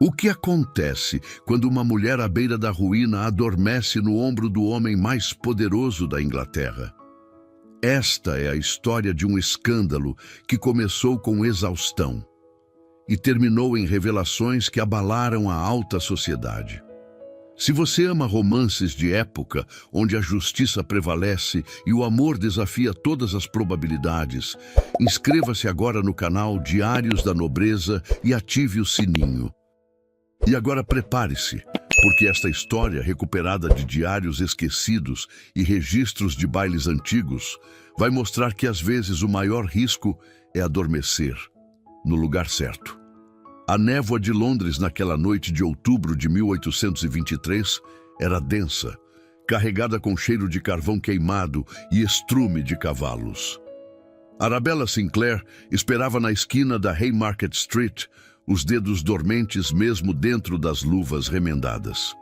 O que acontece quando uma mulher à beira da ruína adormece no ombro do homem mais poderoso da Inglaterra? Esta é a história de um escândalo que começou com exaustão e terminou em revelações que abalaram a alta sociedade. Se você ama romances de época, onde a justiça prevalece e o amor desafia todas as probabilidades, inscreva-se agora no canal Diários da Nobreza e ative o sininho. E agora prepare-se, porque esta história, recuperada de diários esquecidos e registros de bailes antigos, vai mostrar que às vezes o maior risco é adormecer no lugar certo. A névoa de Londres naquela noite de outubro de 1823 era densa, carregada com cheiro de carvão queimado e estrume de cavalos. Arabella Sinclair esperava na esquina da Haymarket Street, os dedos dormentes mesmo dentro das luvas remendadas.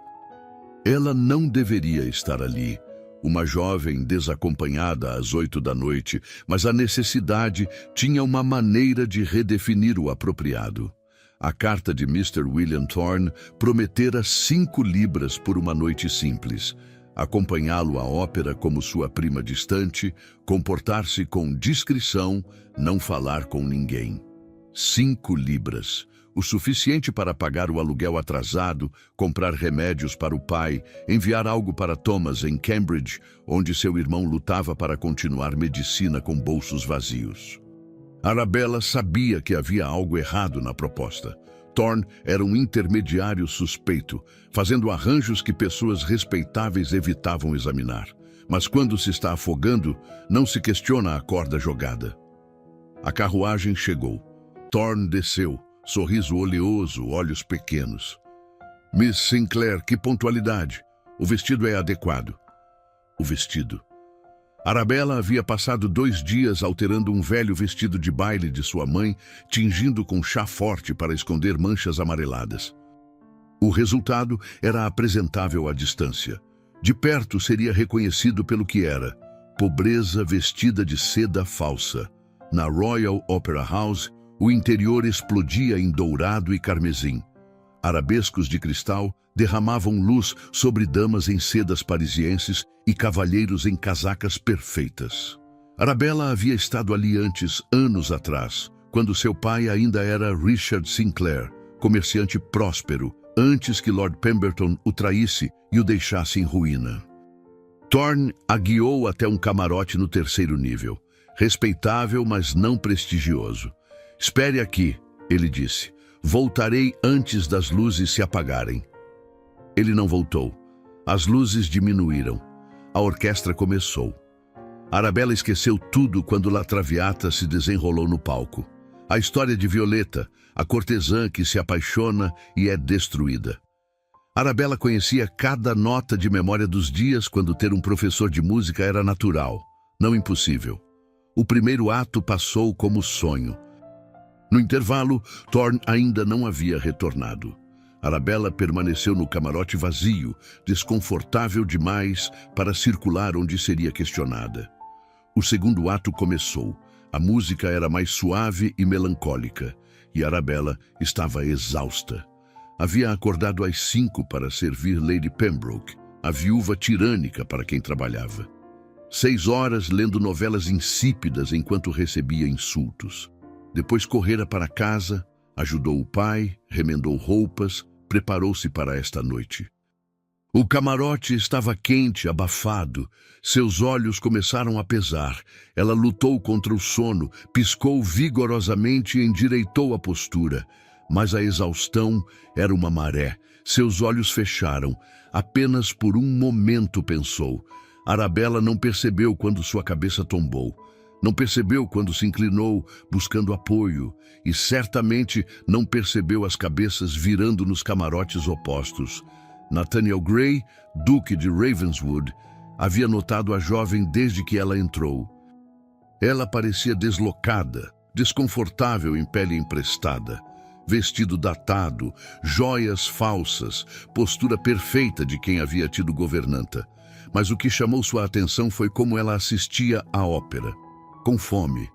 Ela não deveria estar ali, uma jovem desacompanhada às 8 da noite, mas a necessidade tinha uma maneira de redefinir o apropriado. A carta de Mr. William Thorne prometera 5 libras por uma noite simples, acompanhá-lo à ópera como sua prima distante, comportar-se com discrição, não falar com ninguém. 5 libras, o suficiente para pagar o aluguel atrasado, comprar remédios para o pai, enviar algo para Thomas em Cambridge, onde seu irmão lutava para continuar medicina com bolsos vazios. Arabella sabia que havia algo errado na proposta. Thorne era um intermediário suspeito, fazendo arranjos que pessoas respeitáveis evitavam examinar. Mas quando se está afogando, não se questiona a corda jogada. A carruagem chegou. Thorne desceu, sorriso oleoso, olhos pequenos. Miss Sinclair, que pontualidade! O vestido é adequado. O vestido. Arabella havia passado 2 dias alterando um velho vestido de baile de sua mãe, tingindo com chá forte para esconder manchas amareladas. O resultado era apresentável à distância. De perto seria reconhecido pelo que era: pobreza vestida de seda falsa. Na Royal Opera House, o interior explodia em dourado e carmesim. Arabescos de cristal derramavam luz sobre damas em sedas parisienses e cavalheiros em casacas perfeitas. Arabella havia estado ali antes, anos atrás, quando seu pai ainda era Richard Sinclair, comerciante próspero, antes que Lord Pemberton o traísse e o deixasse em ruína. Thorne a guiou até um camarote no 3º nível, respeitável, mas não prestigioso. "Espere aqui", ele disse. "Voltarei antes das luzes se apagarem." Ele não voltou. As luzes diminuíram. A orquestra começou. Arabella esqueceu tudo quando La Traviata se desenrolou no palco. A história de Violeta, a cortesã que se apaixona e é destruída. Arabella conhecia cada nota de memória dos dias quando ter um professor de música era natural, não impossível. O primeiro ato passou como sonho. No intervalo, Thorne ainda não havia retornado. Arabella permaneceu no camarote vazio, desconfortável demais para circular onde seria questionada. O segundo ato começou. A música era mais suave e melancólica, e Arabella estava exausta. Havia acordado às 5 para servir Lady Pembroke, a viúva tirânica para quem trabalhava. 6 horas lendo novelas insípidas enquanto recebia insultos. Depois correra para casa, ajudou o pai, remendou roupas, preparou-se para esta noite. O camarote estava quente, abafado. Seus olhos começaram a pesar. Ela lutou contra o sono, piscou vigorosamente e endireitou a postura. Mas a exaustão era uma maré. Seus olhos fecharam. Apenas por um momento pensou. Arabella não percebeu quando sua cabeça tombou. Não percebeu quando se inclinou, buscando apoio, e certamente não percebeu as cabeças virando nos camarotes opostos. Nathaniel Gray, duque de Ravenswood, havia notado a jovem desde que ela entrou. Ela parecia deslocada, desconfortável em pele emprestada, vestido datado, joias falsas, postura perfeita de quem havia tido governanta. Mas o que chamou sua atenção foi como ela assistia à ópera. Com fome,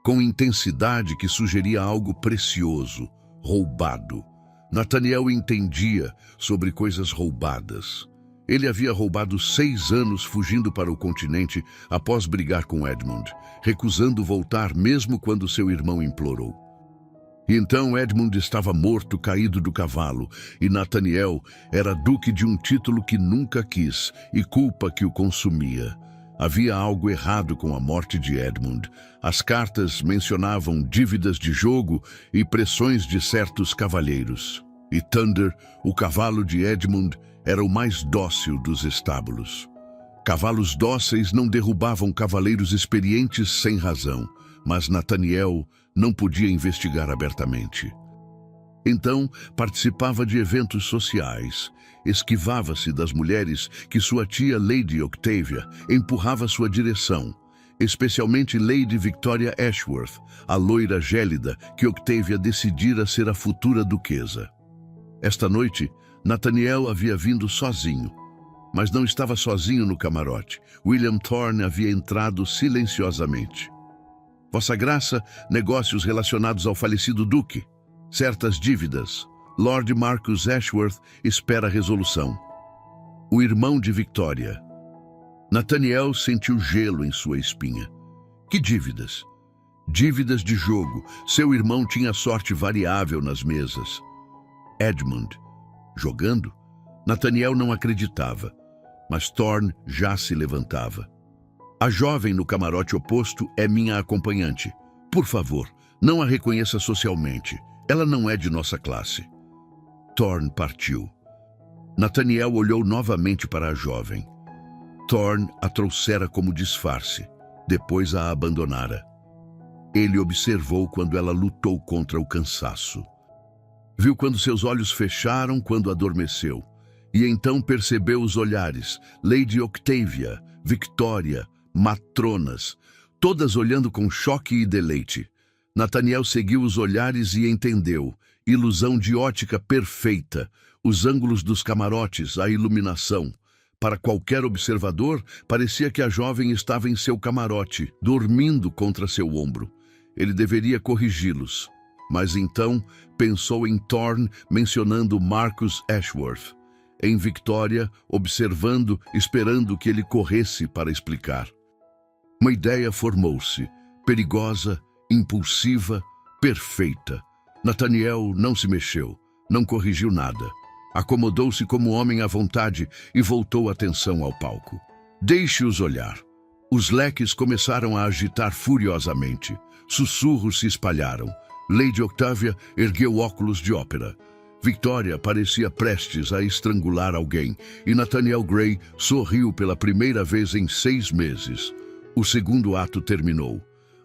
com intensidade que sugeria algo precioso, roubado. Nathaniel entendia sobre coisas roubadas. Ele havia roubado 6 anos fugindo para o continente após brigar com Edmund, recusando voltar mesmo quando seu irmão implorou. E então Edmund estava morto, caído do cavalo, e Nathaniel era duque de um título que nunca quis e culpa que o consumia. Havia algo errado com a morte de Edmund. As cartas mencionavam dívidas de jogo e pressões de certos cavalheiros. E Thunder, o cavalo de Edmund, era o mais dócil dos estábulos. Cavalos dóceis não derrubavam cavaleiros experientes sem razão, mas Nathaniel não podia investigar abertamente. Então, participava de eventos sociais, esquivava-se das mulheres que sua tia Lady Octavia empurrava sua direção, especialmente Lady Victoria Ashworth, a loira gélida que Octavia decidira ser a futura duquesa. Esta noite, Nathaniel havia vindo sozinho, mas não estava sozinho no camarote. William Thorne havia entrado silenciosamente. Vossa Graça, negócios relacionados ao falecido duque. Certas dívidas. Lord Marcus Ashworth espera resolução. O irmão de Victoria. Nathaniel sentiu gelo em sua espinha. Que dívidas? Dívidas de jogo. Seu irmão tinha sorte variável nas mesas. Edmund. Jogando? Nathaniel não acreditava, mas Thorne já se levantava. A jovem no camarote oposto é minha acompanhante. Por favor, não a reconheça socialmente. Ela não é de nossa classe. Thorne partiu. Nathaniel olhou novamente para a jovem. Thorne a trouxera como disfarce, depois a abandonara. Ele observou quando ela lutou contra o cansaço. Viu quando seus olhos fecharam quando adormeceu. E então percebeu os olhares. Lady Octavia, Victoria, matronas, todas olhando com choque e deleite. Nathaniel seguiu os olhares e entendeu. Ilusão de ótica perfeita. Os ângulos dos camarotes, a iluminação. Para qualquer observador, parecia que a jovem estava em seu camarote, dormindo contra seu ombro. Ele deveria corrigi-los. Mas então pensou em Thorne mencionando Marcus Ashworth. Em Victoria, observando, esperando que ele corresse para explicar. Uma ideia formou-se, perigosa, impulsiva, perfeita. Nathaniel não se mexeu, não corrigiu nada. Acomodou-se como homem à vontade e voltou a atenção ao palco. Deixe-os olhar. Os leques começaram a agitar furiosamente. Sussurros se espalharam. Lady Octavia ergueu óculos de ópera. Victoria parecia prestes a estrangular alguém e Nathaniel Gray sorriu pela primeira vez em 6 meses. O segundo ato terminou.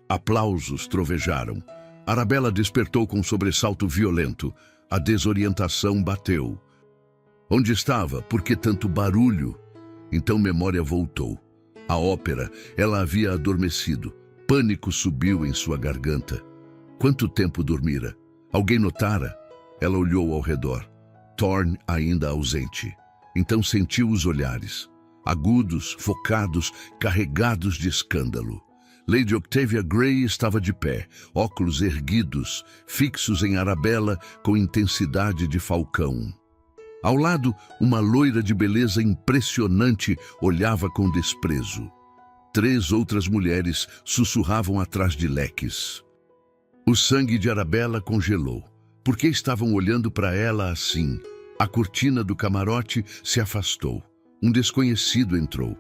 Aplausos trovejaram. Arabella despertou com um sobressalto violento. A desorientação bateu. Onde estava? Por que tanto barulho? Então memória voltou. A ópera, ela havia adormecido. Pânico subiu em sua garganta. Quanto tempo dormira? Alguém notara? Ela olhou ao redor. Thorne ainda ausente. Então sentiu os olhares. Agudos, focados, carregados de escândalo. Lady Octavia Gray estava de pé, óculos erguidos, fixos em Arabella com intensidade de falcão. Ao lado, uma loira de beleza impressionante olhava com desprezo. 3 outras mulheres sussurravam atrás de leques. O sangue de Arabella congelou. Por que estavam olhando para ela assim? A cortina do camarote se afastou. Um desconhecido entrou.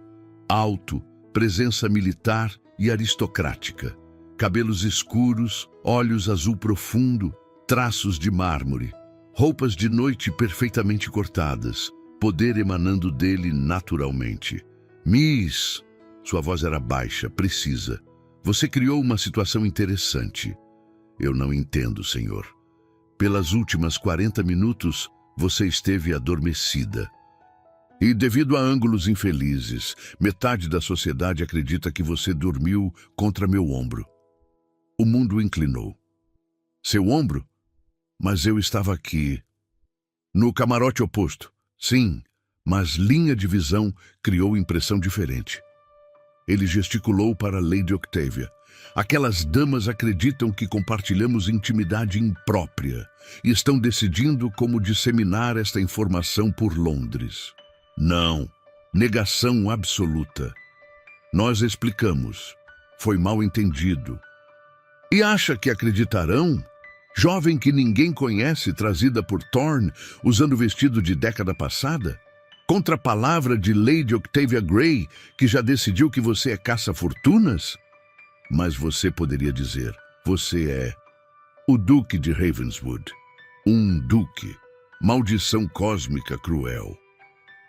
Alto, presença militar e aristocrática. Cabelos escuros, olhos azul profundo, traços de mármore. Roupas de noite perfeitamente cortadas, poder emanando dele naturalmente. Miss, sua voz era baixa, precisa. Você criou uma situação interessante. Eu não entendo, senhor. Pelas últimas 40 minutos, você esteve adormecida. E devido a ângulos infelizes, metade da sociedade acredita que você dormiu contra meu ombro. O mundo inclinou. Seu ombro? Mas eu estava aqui. No camarote oposto. Sim, mas linha de visão criou impressão diferente. Ele gesticulou para Lady Octavia. Aquelas damas acreditam que compartilhamos intimidade imprópria e estão decidindo como disseminar esta informação por Londres. Não, negação absoluta. Nós explicamos. Foi mal entendido. E acha que acreditarão? Jovem que ninguém conhece, trazida por Thorne, usando vestido de década passada? Contra a palavra de Lady Octavia Grey, que já decidiu que você é caça-fortunas? Mas você poderia dizer, você é o Duque de Ravenswood. Um duque. Maldição cósmica cruel.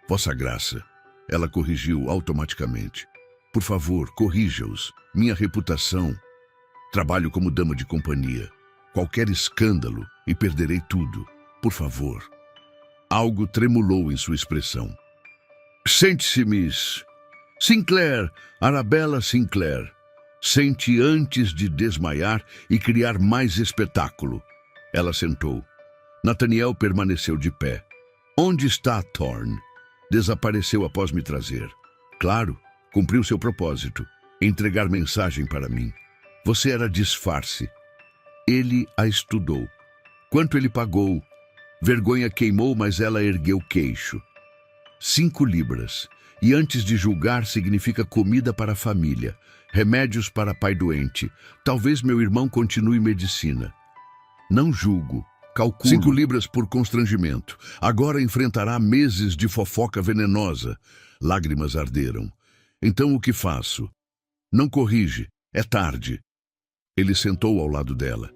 Vossa Graça, ela corrigiu automaticamente. Por favor, corrija-os. Minha reputação. Trabalho como dama de companhia. Qualquer escândalo e perderei tudo. Por favor. Algo tremulou em sua expressão. Sente-se, Miss. Sinclair, Arabella Sinclair. Sente antes de desmaiar e criar mais espetáculo. Ela sentou. Nathaniel permaneceu de pé. Onde está Thorne? Desapareceu após me trazer. Claro, cumpriu seu propósito. Entregar mensagem para mim. Você era disfarce. Ele a estudou. Quanto ele pagou? Vergonha queimou, mas ela ergueu queixo. 5 libras. E antes de julgar significa comida para a família. Remédios para pai doente. Talvez meu irmão continue medicina. Não julgo. Calculo. 5 libras por constrangimento. Agora enfrentará meses de fofoca venenosa. Lágrimas arderam. Então o que faço? Não corrige. É tarde. Ele sentou ao lado dela.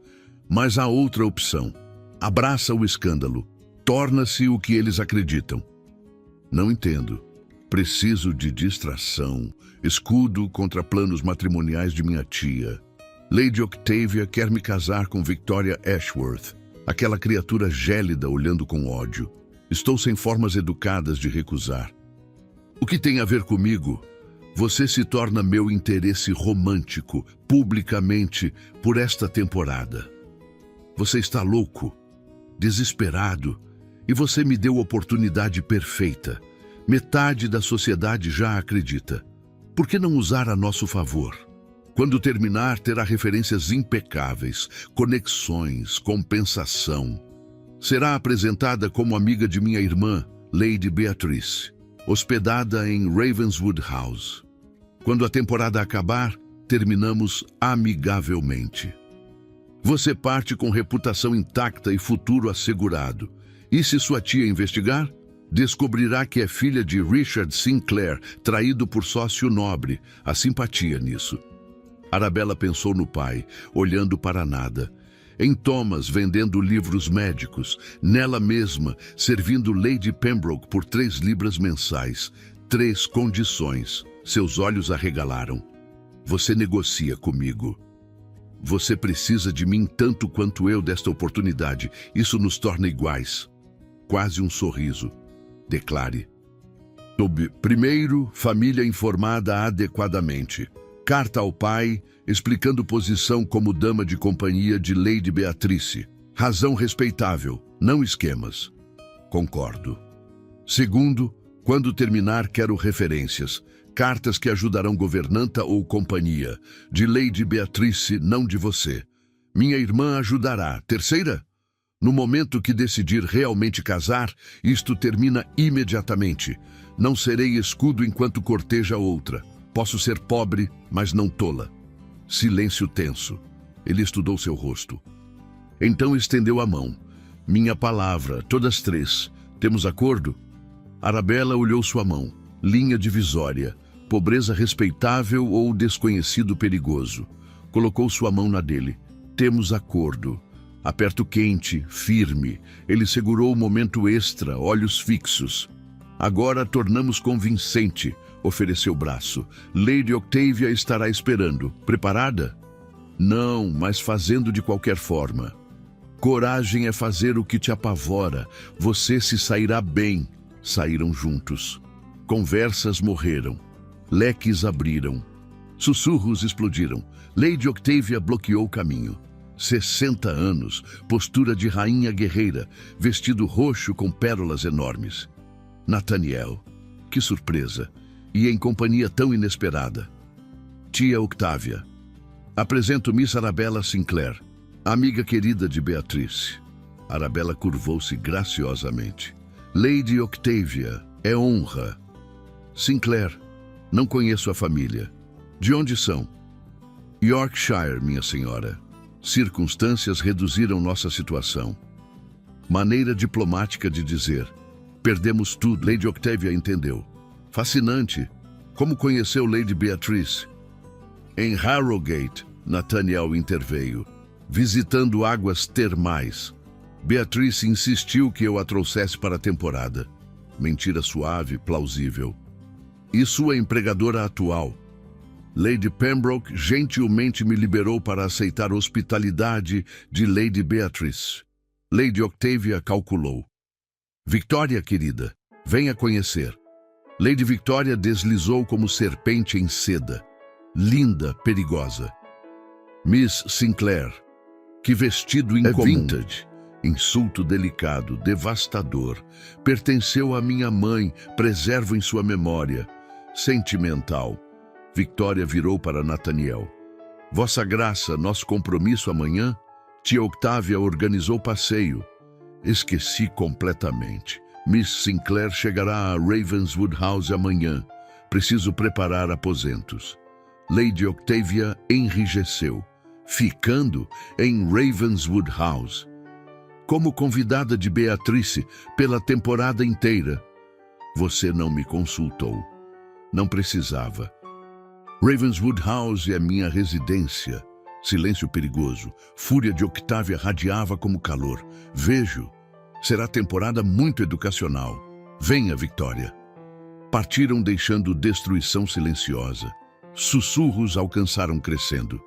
Mas há outra opção. Abraça o escândalo. Torna-se o que eles acreditam. Não entendo. Preciso de distração. Escudo contra planos matrimoniais de minha tia. Lady Octavia quer me casar com Victoria Ashworth. Aquela criatura gélida olhando com ódio. Estou sem formas educadas de recusar. O que tem a ver comigo? Você se torna meu interesse romântico, publicamente, por esta temporada. Você está louco, desesperado, e você me deu a oportunidade perfeita. Metade da sociedade já acredita. Por que não usar a nosso favor? Quando terminar, terá referências impecáveis, conexões, compensação. Será apresentada como amiga de minha irmã, Lady Beatrice, hospedada em Ravenswood House. Quando a temporada acabar, terminamos amigavelmente. Você parte com reputação intacta e futuro assegurado. E se sua tia investigar? Descobrirá que é filha de Richard Sinclair, traído por sócio nobre. Há simpatia nisso. Arabella pensou no pai, olhando para nada. Em Thomas, vendendo livros médicos. Nela mesma, servindo Lady Pembroke por 3 libras mensais. 3 condições. Seus olhos arregalaram. Você negocia comigo. Você precisa de mim tanto quanto eu desta oportunidade. Isso nos torna iguais. Quase um sorriso. Declare. Primeiro, família informada adequadamente. Carta ao pai, explicando posição como dama de companhia de Lady Beatrice. Razão respeitável, não esquemas. Concordo. Segundo, quando terminar, quero referências. Cartas que ajudarão governanta ou companhia. De Lady Beatrice, não de você. Minha irmã ajudará. Terceira? No momento que decidir realmente casar, isto termina imediatamente. Não serei escudo enquanto corteja outra. Posso ser pobre, mas não tola. Silêncio tenso. Ele estudou seu rosto. Então estendeu a mão. Minha palavra, todas 3. Temos acordo? Arabella olhou sua mão. Linha divisória. Pobreza respeitável ou desconhecido perigoso. Colocou sua mão na dele. Temos acordo. Aperto quente, firme. Ele segurou o momento extra, olhos fixos. Agora tornamos convincente. Ofereceu o braço. Lady Octavia estará esperando. Preparada? Não, mas fazendo de qualquer forma. Coragem é fazer o que te apavora. Você se sairá bem. Saíram juntos. Conversas morreram. Leques abriram. Sussurros explodiram. Lady Octavia bloqueou o caminho. 60 anos, postura de rainha guerreira, vestido roxo com pérolas enormes. Nathaniel, que surpresa! E em companhia tão inesperada. Tia Octavia. Apresento Miss Arabella Sinclair, amiga querida de Beatrice. Arabella curvou-se graciosamente. Lady Octavia, é honra. Sinclair, não conheço a família. De onde são? Yorkshire, minha senhora. Circunstâncias reduziram nossa situação. Maneira diplomática de dizer. Perdemos tudo. Lady Octavia entendeu. Fascinante. Como conheceu Lady Beatrice? Em Harrogate, Nathaniel interveio, visitando águas termais. Beatrice insistiu que eu a trouxesse para a temporada. Mentira suave, plausível. E sua empregadora atual? Lady Pembroke gentilmente me liberou para aceitar a hospitalidade de Lady Beatrice. Lady Octavia calculou. Victoria, querida, venha conhecer. Lady Victoria deslizou como serpente em seda. Linda, perigosa. Miss Sinclair, que vestido incomum. É vintage. Insulto delicado, devastador. Pertenceu à minha mãe, preservo em sua memória. Sentimental. Victoria virou para Nathaniel. Vossa Graça, nosso compromisso amanhã? Tia Octavia organizou passeio. Esqueci completamente. Miss Sinclair chegará a Ravenswood House amanhã. Preciso preparar aposentos. Lady Octavia enrijeceu. Ficando em Ravenswood House. Como convidada de Beatrice pela temporada inteira. Você não me consultou. Não precisava. Ravenswood House é minha residência. Silêncio perigoso. Fúria de Octavia radiava como calor. Vejo. Será temporada muito educacional. Venha, Victoria. Partiram deixando destruição silenciosa. Sussurros alcançaram crescendo.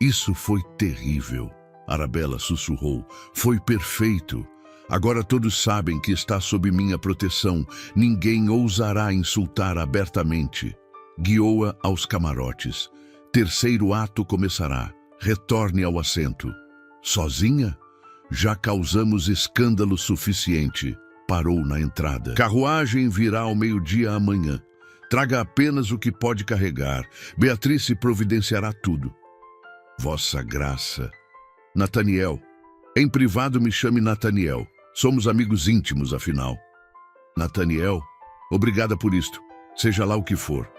Isso foi terrível. Arabella sussurrou. Foi perfeito. Agora todos sabem que está sob minha proteção. Ninguém ousará insultar abertamente. Guiou-a aos camarotes. Terceiro ato começará. Retorne ao assento. Sozinha? Já causamos escândalo suficiente. Parou na entrada. Carruagem virá ao meio-dia amanhã. Traga apenas o que pode carregar. Beatrice providenciará tudo. Vossa Graça. Nathaniel. Em privado me chame Nathaniel. Somos amigos íntimos, afinal. Nathaniel, obrigada por isto. Seja lá o que for.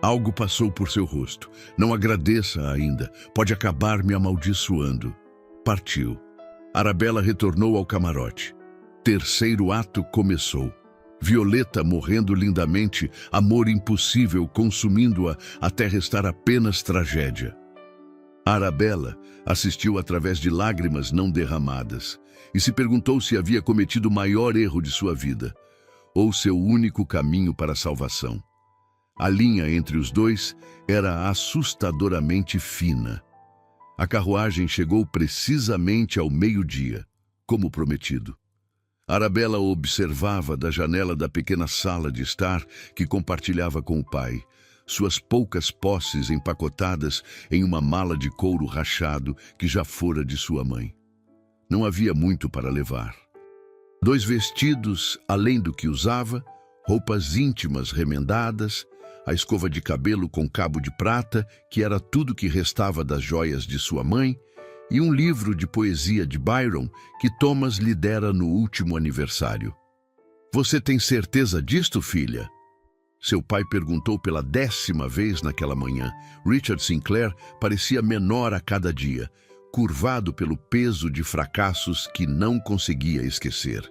Algo passou por seu rosto. Não agradeça ainda. Pode acabar me amaldiçoando. Partiu. Arabella retornou ao camarote. Terceiro ato começou. Violeta morrendo lindamente, amor impossível consumindo-a até restar apenas tragédia. Arabella assistiu através de lágrimas não derramadas e se perguntou se havia cometido o maior erro de sua vida ou seu único caminho para a salvação. A linha entre os dois era assustadoramente fina. A carruagem chegou precisamente ao meio-dia, como prometido. Arabella observava da janela da pequena sala de estar que compartilhava com o pai, suas poucas posses empacotadas em uma mala de couro rachado que já fora de sua mãe. Não havia muito para levar. 2 vestidos, além do que usava, roupas íntimas remendadas, a escova de cabelo com cabo de prata, que era tudo que restava das joias de sua mãe, e um livro de poesia de Byron que Thomas lhe dera no último aniversário. Você tem certeza disto, filha? Seu pai perguntou pela 10ª vez naquela manhã. Richard Sinclair parecia menor a cada dia, curvado pelo peso de fracassos que não conseguia esquecer.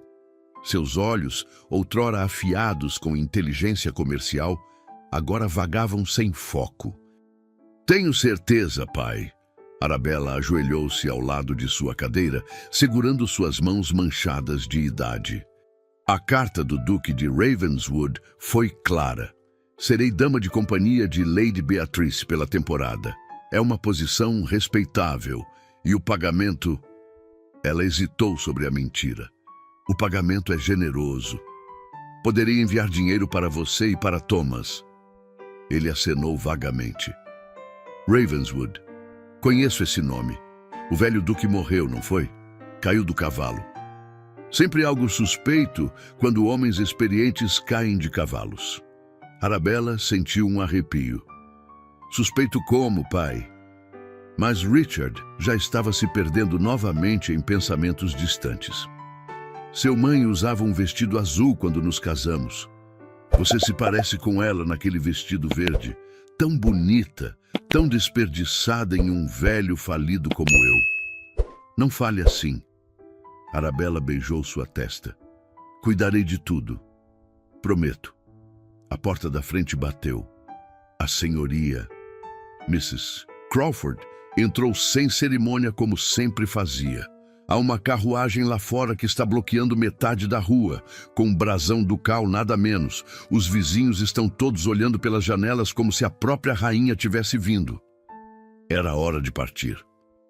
Seus olhos, outrora afiados com inteligência comercial, agora vagavam sem foco. Tenho certeza, pai. Arabella ajoelhou-se ao lado de sua cadeira, segurando suas mãos manchadas de idade. A carta do Duque de Ravenswood foi clara. Serei dama de companhia de Lady Beatrice pela temporada. É uma posição respeitável. E o pagamento... Ela hesitou sobre a mentira. O pagamento é generoso. Poderia enviar dinheiro para você e para Thomas. Ele acenou vagamente. Ravenswood. Conheço esse nome. O velho duque morreu, não foi? Caiu do cavalo. Sempre algo suspeito quando homens experientes caem de cavalos. Arabella sentiu um arrepio. Suspeito como, pai? Mas Richard já estava se perdendo novamente em pensamentos distantes. Seu mãe usava um vestido azul quando nos casamos. Você se parece com ela naquele vestido verde, tão bonita, tão desperdiçada em um velho falido como eu. Não fale assim. Arabella beijou sua testa. Cuidarei de tudo. Prometo. A porta da frente bateu. A senhoria, Mrs. Crawford, entrou sem cerimônia como sempre fazia. Há uma carruagem lá fora que está bloqueando metade da rua, com um brasão ducal nada menos. Os vizinhos estão todos olhando pelas janelas como se a própria rainha tivesse vindo. Era hora de partir.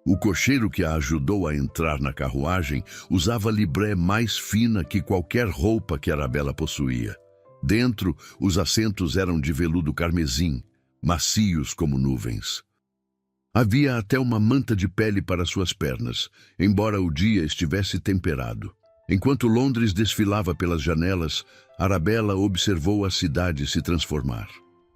O cocheiro que a ajudou a entrar na carruagem usava libré mais fina que qualquer roupa que Arabella possuía. Dentro, os assentos eram de veludo carmesim, macios como nuvens. Havia até uma manta de pele para suas pernas, embora o dia estivesse temperado. Enquanto Londres desfilava pelas janelas, Arabella observou a cidade se transformar.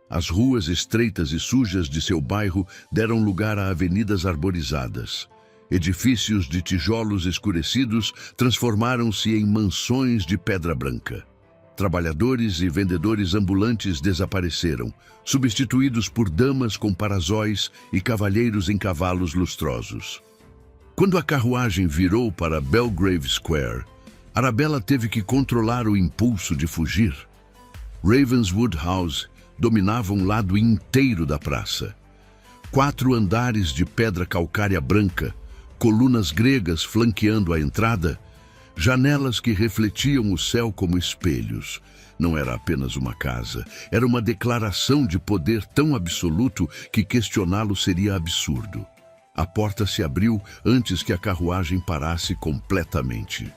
As ruas estreitas e sujas de seu bairro deram lugar a avenidas arborizadas. Edifícios de tijolos escurecidos transformaram-se em mansões de pedra branca. Trabalhadores e vendedores ambulantes desapareceram, substituídos por damas com parasóis e cavalheiros em cavalos lustrosos. Quando a carruagem virou para Belgrave Square, Arabella teve que controlar o impulso de fugir. Ravenswood House dominava um lado inteiro da praça. 4 andares de pedra calcária branca, colunas gregas flanqueando a entrada, janelas que refletiam o céu como espelhos. Não era apenas uma casa, era uma declaração de poder tão absoluto que questioná-lo seria absurdo. A porta se abriu antes que a carruagem parasse completamente.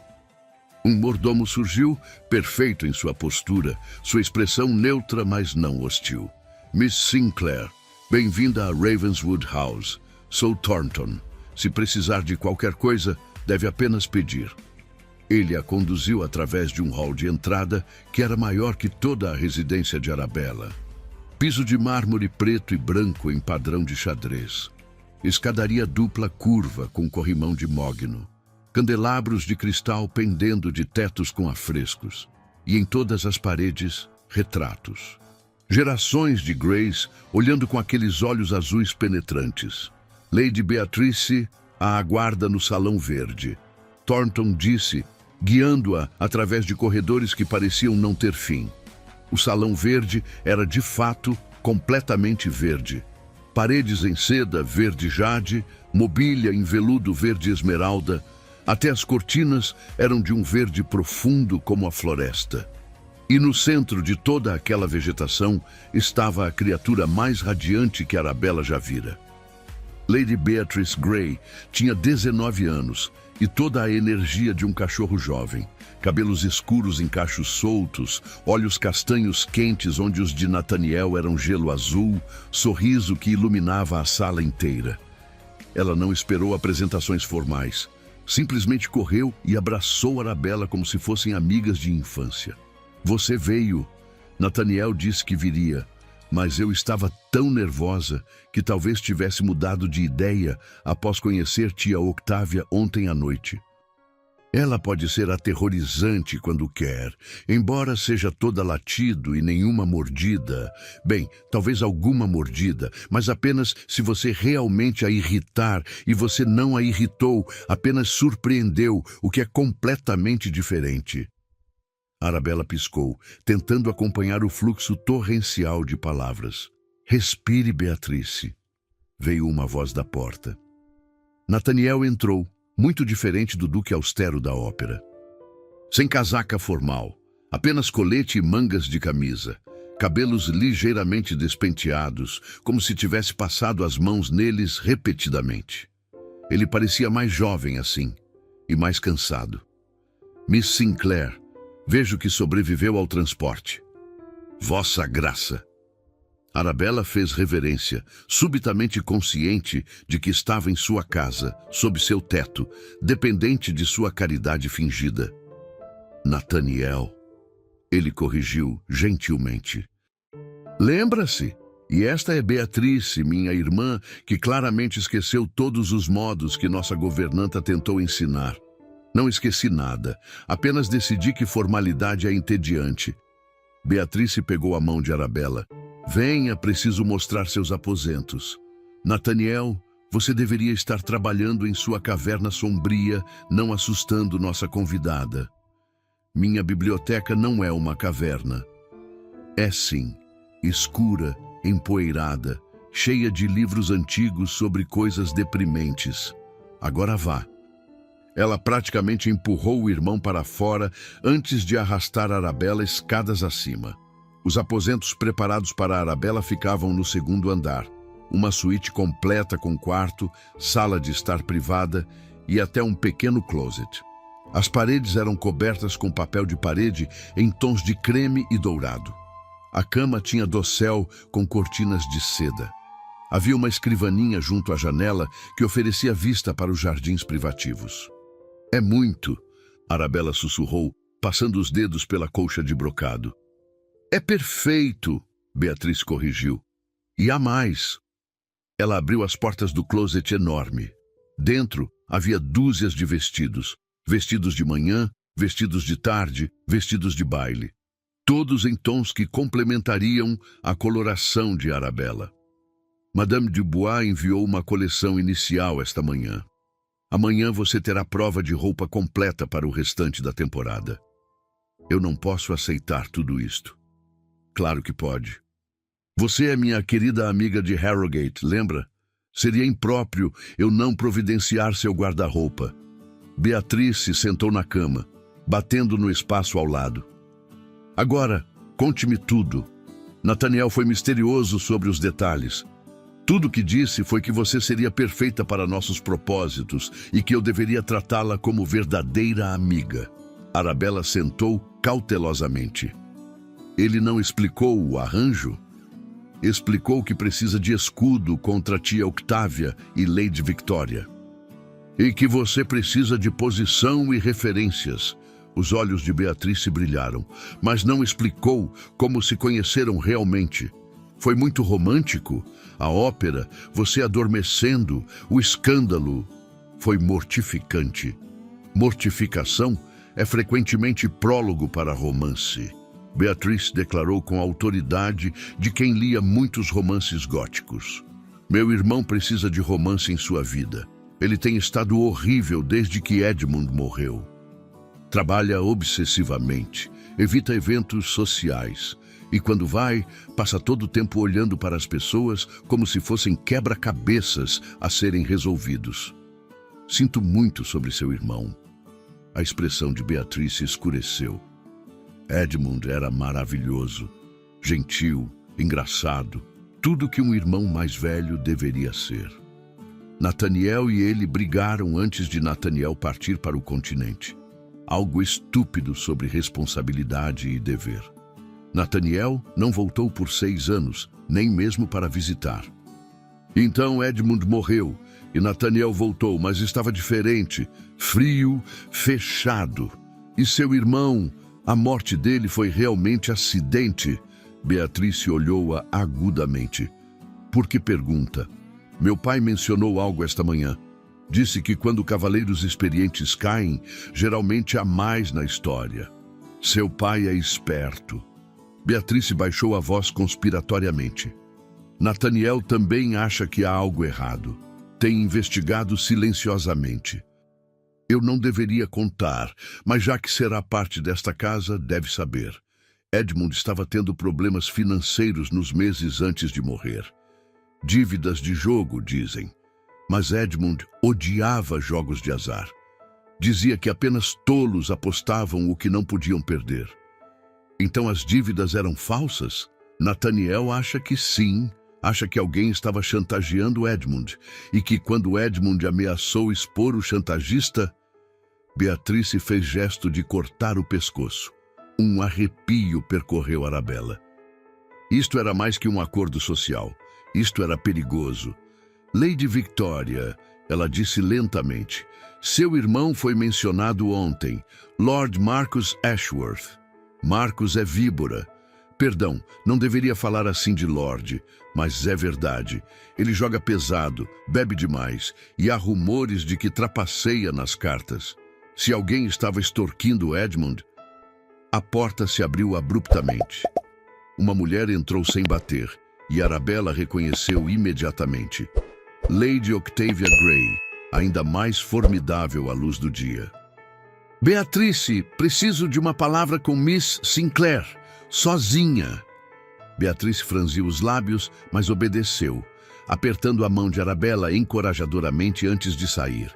Um mordomo surgiu, perfeito em sua postura, sua expressão neutra, mas não hostil. Miss Sinclair, bem-vinda a Ravenswood House. Sou Thornton. Se precisar de qualquer coisa, deve apenas pedir. Ele a conduziu através de um hall de entrada que era maior que toda a residência de Arabella. Piso de mármore preto e branco em padrão de xadrez. Escadaria dupla curva com corrimão de mogno. Candelabros de cristal pendendo de tetos com afrescos. E em todas as paredes, retratos. Gerações de Greys olhando com aqueles olhos azuis penetrantes. Lady Beatrice a aguarda no salão verde. Thornton disse, guiando-a através de corredores que pareciam não ter fim. O salão verde era, de fato, completamente verde. Paredes em seda verde jade, mobília em veludo verde esmeralda, até as cortinas eram de um verde profundo como a floresta. E no centro de toda aquela vegetação estava a criatura mais radiante que Arabella já vira. Lady Beatrice Grey tinha 19 anos e toda a energia de um cachorro jovem. Cabelos escuros em cachos soltos, olhos castanhos quentes onde os de Nathaniel eram gelo azul, sorriso que iluminava a sala inteira. Ela não esperou apresentações formais. Simplesmente correu e abraçou Arabella como se fossem amigas de infância. Você veio. Nathaniel disse que viria. Mas eu estava tão nervosa que talvez tivesse mudado de ideia após conhecer tia Octávia ontem à noite. Ela pode ser aterrorizante quando quer, embora seja toda latido e nenhuma mordida. Bem, talvez alguma mordida, mas apenas se você realmente a irritar, e você não a irritou, apenas surpreendeu, o que é completamente diferente. Arabella piscou, tentando acompanhar o fluxo torrencial de palavras. Respire, Beatrice. Veio uma voz da porta. Nathaniel entrou, muito diferente do duque austero da ópera. Sem casaca formal, apenas colete e mangas de camisa, cabelos ligeiramente despenteados, como se tivesse passado as mãos neles repetidamente. Ele parecia mais jovem assim, e mais cansado. Miss Sinclair, vejo que sobreviveu ao transporte. Vossa Graça. Arabella fez reverência, subitamente consciente de que estava em sua casa, sob seu teto, dependente de sua caridade fingida. Nathaniel. Ele corrigiu gentilmente. Lembra-se? E esta é Beatrice, minha irmã, que claramente esqueceu todos os modos que nossa governanta tentou ensinar. Não esqueci nada, apenas decidi que formalidade é entediante. Beatrice pegou a mão de Arabella. Venha, preciso mostrar seus aposentos. Nathaniel, você deveria estar trabalhando em sua caverna sombria, não assustando nossa convidada. Minha biblioteca não é uma caverna. É sim, escura, empoeirada, cheia de livros antigos sobre coisas deprimentes. Agora vá. Ela praticamente empurrou o irmão para fora antes de arrastar Arabella escadas acima. Os aposentos preparados para Arabella ficavam no segundo andar. Uma suíte completa com quarto, sala de estar privada e até um pequeno closet. As paredes eram cobertas com papel de parede em tons de creme e dourado. A cama tinha dossel com cortinas de seda. Havia uma escrivaninha junto à janela que oferecia vista para os jardins privativos. É muito, Arabella sussurrou, passando os dedos pela colcha de brocado. É perfeito, Beatriz corrigiu. E há mais. Ela abriu as portas do closet enorme. Dentro havia dúzias de vestidos. Vestidos de manhã, vestidos de tarde, vestidos de baile. Todos em tons que complementariam a coloração de Arabella. Madame Dubois enviou uma coleção inicial esta manhã. Amanhã você terá prova de roupa completa para o restante da temporada. Eu não posso aceitar tudo isto. Claro que pode. Você é minha querida amiga de Harrogate, lembra? Seria impróprio eu não providenciar seu guarda-roupa. Beatriz se sentou na cama, batendo no espaço ao lado. Agora, conte-me tudo. Nathaniel foi misterioso sobre os detalhes. Tudo o que disse foi que você seria perfeita para nossos propósitos e que eu deveria tratá-la como verdadeira amiga. Arabella sentou cautelosamente. Ele não explicou o arranjo? Explicou que precisa de escudo contra tia Octávia e Lady Victoria. E que você precisa de posição e referências. Os olhos de Beatrice brilharam, mas não explicou como se conheceram realmente. Foi muito romântico. A ópera, você adormecendo, o escândalo. Foi mortificante. Mortificação é frequentemente prólogo para romance. Beatriz declarou com autoridade de quem lia muitos romances góticos. Meu irmão precisa de romance em sua vida. Ele tem estado horrível desde que Edmund morreu. Trabalha obsessivamente, evita eventos sociais. E quando vai, passa todo o tempo olhando para as pessoas como se fossem quebra-cabeças a serem resolvidos. Sinto muito sobre seu irmão. A expressão de Beatriz se escureceu. Edmund era maravilhoso, gentil, engraçado, tudo que um irmão mais velho deveria ser. Nathaniel e ele brigaram antes de Nathaniel partir para o continente. Algo estúpido sobre responsabilidade e dever. Nathaniel não voltou por 6 anos, nem mesmo para visitar. Então Edmund morreu e Nathaniel voltou, mas estava diferente, frio, fechado. E seu irmão, a morte dele foi realmente acidente. Beatriz olhou-a agudamente. Por que pergunta? Meu pai mencionou algo esta manhã. Disse que quando cavaleiros experientes caem, geralmente há mais na história. Seu pai é esperto. Beatriz baixou a voz conspiratoriamente. Nathaniel também acha que há algo errado. Tem investigado silenciosamente. Eu não deveria contar, mas já que será parte desta casa, deve saber. Edmund estava tendo problemas financeiros nos meses antes de morrer. Dívidas de jogo, dizem. Mas Edmund odiava jogos de azar. Dizia que apenas tolos apostavam o que não podiam perder. Então as dívidas eram falsas? Nathaniel acha que sim. Acha que alguém estava chantageando Edmund e que quando Edmund ameaçou expor o chantagista, Beatriz fez gesto de cortar o pescoço. Um arrepio percorreu Arabella. Isto era mais que um acordo social. Isto era perigoso. Lady Victoria, ela disse lentamente, seu irmão foi mencionado ontem, Lord Marcus Ashworth. Marcus é víbora. Perdão, não deveria falar assim de Lorde, mas é verdade. Ele joga pesado, bebe demais, e há rumores de que trapaceia nas cartas. Se alguém estava extorquindo Edmund, a porta se abriu abruptamente. Uma mulher entrou sem bater, e Arabella reconheceu imediatamente. Lady Octavia Grey, ainda mais formidável à luz do dia. Beatrice, preciso de uma palavra com Miss Sinclair, sozinha. Beatrice franziu os lábios, mas obedeceu, apertando a mão de Arabella encorajadoramente antes de sair.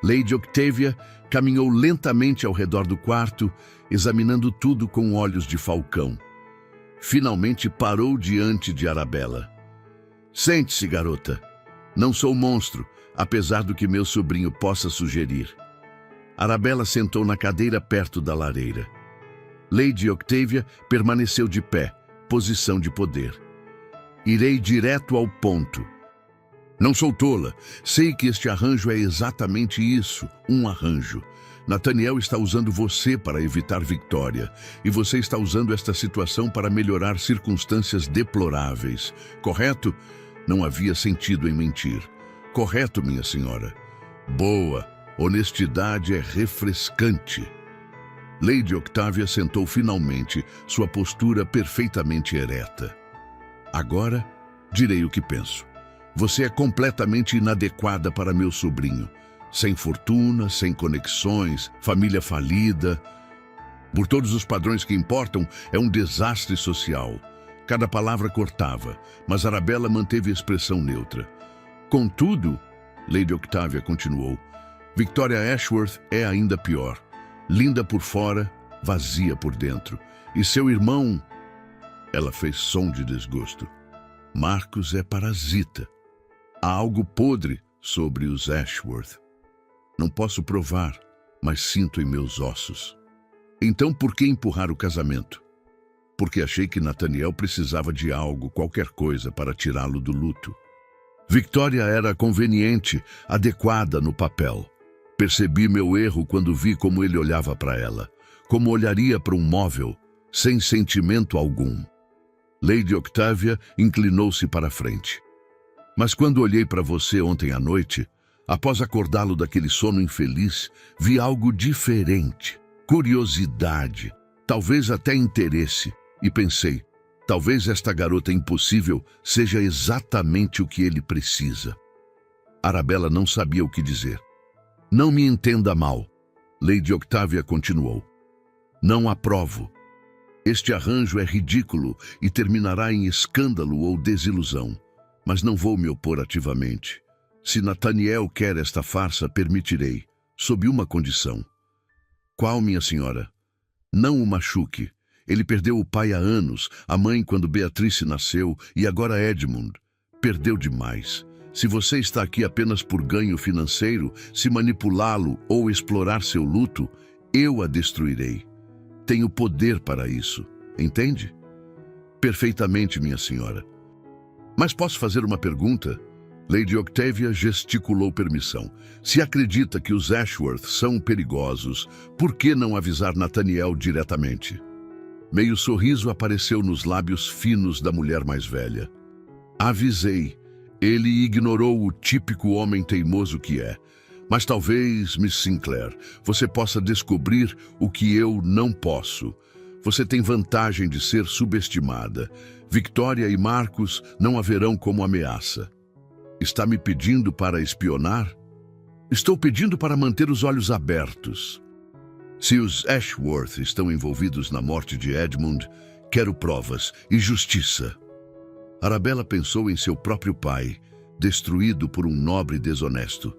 Lady Octavia caminhou lentamente ao redor do quarto, examinando tudo com olhos de falcão. Finalmente parou diante de Arabella. Sente-se, garota. Não sou monstro, apesar do que meu sobrinho possa sugerir. Arabella sentou na cadeira perto da lareira. Lady Octavia permaneceu de pé, posição de poder. Irei direto ao ponto. Não sou tola. Sei que este arranjo é exatamente isso, um arranjo. Nathaniel está usando você para evitar Victoria, e você está usando esta situação para melhorar circunstâncias deploráveis. Correto? Não havia sentido em mentir. Correto, minha senhora. Boa. Honestidade é refrescante. Lady Octavia sentou finalmente, sua postura perfeitamente ereta. Agora, direi o que penso. Você é completamente inadequada para meu sobrinho. Sem fortuna, sem conexões, família falida. Por todos os padrões que importam, é um desastre social. Cada palavra cortava, mas Arabella manteve a expressão neutra. Contudo, Lady Octavia continuou, Victoria Ashworth é ainda pior. Linda por fora, vazia por dentro. E seu irmão... Ela fez som de desgosto. Marcus é parasita. Há algo podre sobre os Ashworth. Não posso provar, mas sinto em meus ossos. Então por que empurrar o casamento? Porque achei que Nathaniel precisava de algo, qualquer coisa, para tirá-lo do luto. Victoria era conveniente, adequada no papel. Percebi meu erro quando vi como ele olhava para ela, como olharia para um móvel, sem sentimento algum. Lady Octavia inclinou-se para a frente. Mas quando olhei para você ontem à noite, após acordá-lo daquele sono infeliz, vi algo diferente, curiosidade, talvez até interesse, e pensei, talvez esta garota impossível seja exatamente o que ele precisa. Arabella não sabia o que dizer. Não me entenda mal, Lady Octavia continuou. Não aprovo. Este arranjo é ridículo e terminará em escândalo ou desilusão, mas não vou me opor ativamente. Se Nathaniel quer esta farsa, permitirei, sob uma condição. Qual, minha senhora? Não o machuque. Ele perdeu o pai há anos, a mãe quando Beatrice nasceu e agora Edmund. Perdeu demais. Se você está aqui apenas por ganho financeiro, se manipulá-lo ou explorar seu luto, eu a destruirei. Tenho poder para isso, entende? Perfeitamente, minha senhora. Mas posso fazer uma pergunta? Lady Octavia gesticulou permissão. Se acredita que os Ashworth são perigosos, por que não avisar Nathaniel diretamente? Meio sorriso apareceu nos lábios finos da mulher mais velha. Avisei. Ele ignorou o típico homem teimoso que é. Mas talvez, Miss Sinclair, você possa descobrir o que eu não posso. Você tem vantagem de ser subestimada. Victoria e Marcus não haverão como ameaça. Está me pedindo para espionar? Estou pedindo para manter os olhos abertos. Se os Ashworth estão envolvidos na morte de Edmund, quero provas e justiça. Arabella pensou em seu próprio pai, destruído por um nobre desonesto.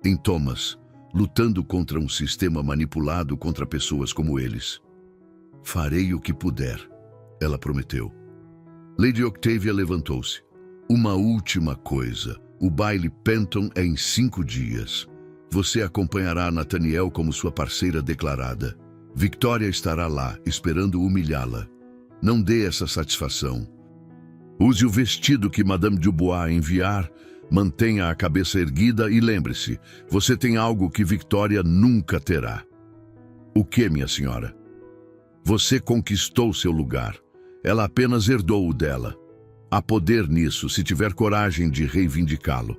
Em Thomas, lutando contra um sistema manipulado contra pessoas como eles. Farei o que puder, ela prometeu. Lady Octavia levantou-se. Uma última coisa. O baile Penton é em 5 dias. Você acompanhará Nathaniel como sua parceira declarada. Victoria estará lá, esperando humilhá-la. Não dê essa satisfação. Use o vestido que Madame Dubois enviar, mantenha a cabeça erguida e lembre-se, você tem algo que Victoria nunca terá. O que, minha senhora? Você conquistou seu lugar. Ela apenas herdou o dela. Há poder nisso, se tiver coragem de reivindicá-lo.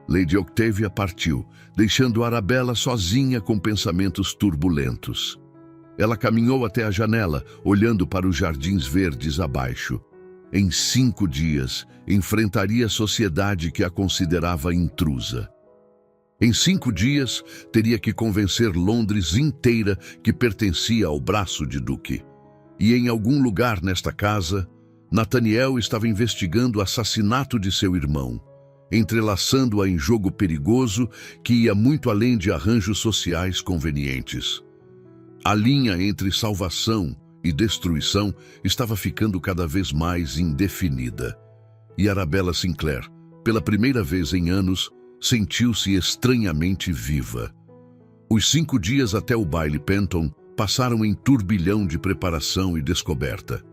Lady Octavia partiu, deixando Arabella sozinha com pensamentos turbulentos. Ela caminhou até a janela, olhando para os jardins verdes abaixo. Em 5 dias, enfrentaria a sociedade que a considerava intrusa. Em 5 dias, teria que convencer Londres inteira que pertencia ao braço de Duque. E em algum lugar nesta casa, Nathaniel estava investigando o assassinato de seu irmão, entrelaçando-a em jogo perigoso que ia muito além de arranjos sociais convenientes. A linha entre salvação e destruição estava ficando cada vez mais indefinida. E Arabella Sinclair, pela primeira vez em anos, sentiu-se estranhamente viva. Os 5 dias até o baile Penton passaram em turbilhão de preparação e descoberta.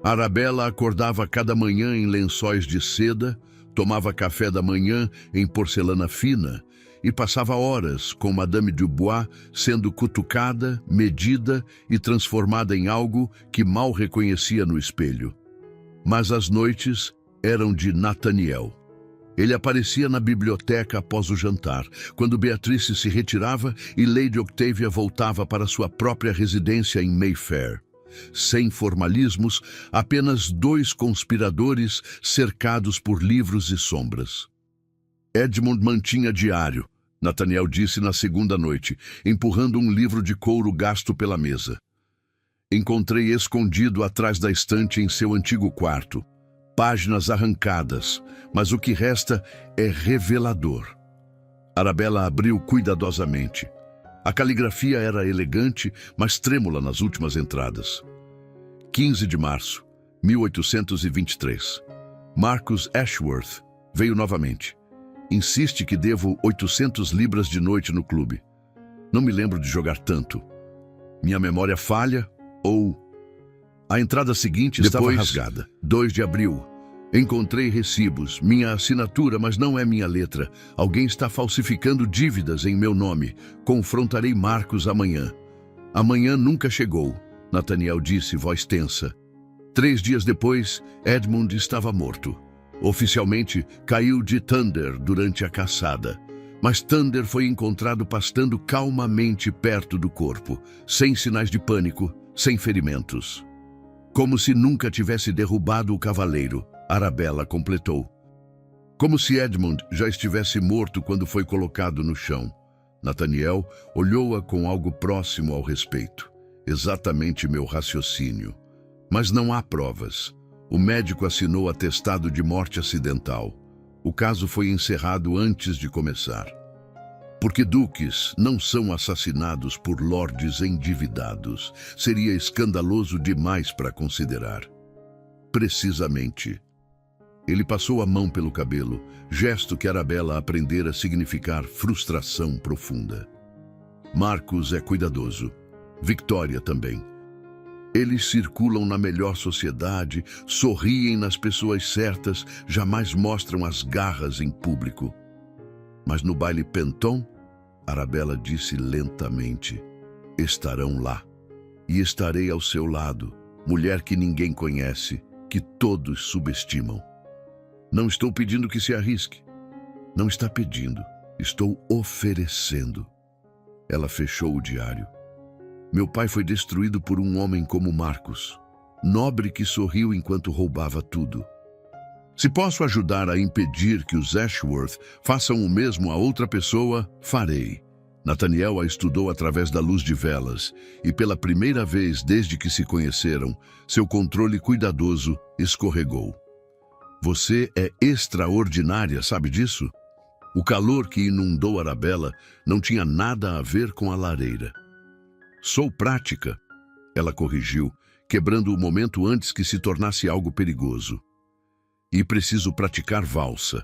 Arabella acordava cada manhã em lençóis de seda, tomava café da manhã em porcelana fina e passava horas com Madame Dubois sendo cutucada, medida e transformada em algo que mal reconhecia no espelho. Mas as noites eram de Nathaniel. Ele aparecia na biblioteca após o jantar, quando Beatrice se retirava e Lady Octavia voltava para sua própria residência em Mayfair. Sem formalismos, apenas 2 conspiradores cercados por livros e sombras. Edmund mantinha diário, Nathaniel disse na segunda noite, empurrando um livro de couro gasto pela mesa. Encontrei escondido atrás da estante em seu antigo quarto. Páginas arrancadas, mas o que resta é revelador. Arabella abriu cuidadosamente. A caligrafia era elegante, mas trêmula nas últimas entradas. 15 de março, 1823. Marcus Ashworth veio novamente. Insiste que devo 800 libras de noite no clube. Não me lembro de jogar tanto. Minha memória falha ou... A entrada seguinte estava rasgada. 2 de abril. Encontrei recibos, minha assinatura, mas não é minha letra. Alguém está falsificando dívidas em meu nome. Confrontarei Marcos amanhã. Amanhã nunca chegou, Nathaniel disse, voz tensa. 3 dias depois, Edmund estava morto. Oficialmente, caiu de Thunder durante a caçada. Mas Thunder foi encontrado pastando calmamente perto do corpo, sem sinais de pânico, sem ferimentos. Como se nunca tivesse derrubado o cavaleiro, Arabella completou. Como se Edmund já estivesse morto quando foi colocado no chão. Nathaniel olhou-a com algo próximo ao respeito. Exatamente meu raciocínio. Mas não há provas. O médico assinou atestado de morte acidental. O caso foi encerrado antes de começar. Porque duques não são assassinados por lordes endividados. Seria escandaloso demais para considerar. Precisamente. Ele passou a mão pelo cabelo, gesto que Arabella aprendera a significar frustração profunda. Marcos é cuidadoso. Victoria também. Eles circulam na melhor sociedade, sorriem nas pessoas certas, jamais mostram as garras em público. Mas no baile Penton, Arabella disse lentamente, estarão lá. E estarei ao seu lado, mulher que ninguém conhece, que todos subestimam. Não estou pedindo que se arrisque. Não está pedindo, estou oferecendo. Ela fechou o diário. Meu pai foi destruído por um homem como Marcos, nobre que sorriu enquanto roubava tudo. Se posso ajudar a impedir que os Ashworth façam o mesmo a outra pessoa, farei. Nathaniel a estudou através da luz de velas, e pela primeira vez desde que se conheceram, seu controle cuidadoso escorregou. Você é extraordinária, sabe disso? O calor que inundou Arabella não tinha nada a ver com a lareira. Sou prática, ela corrigiu, quebrando o momento antes que se tornasse algo perigoso. E preciso praticar valsa.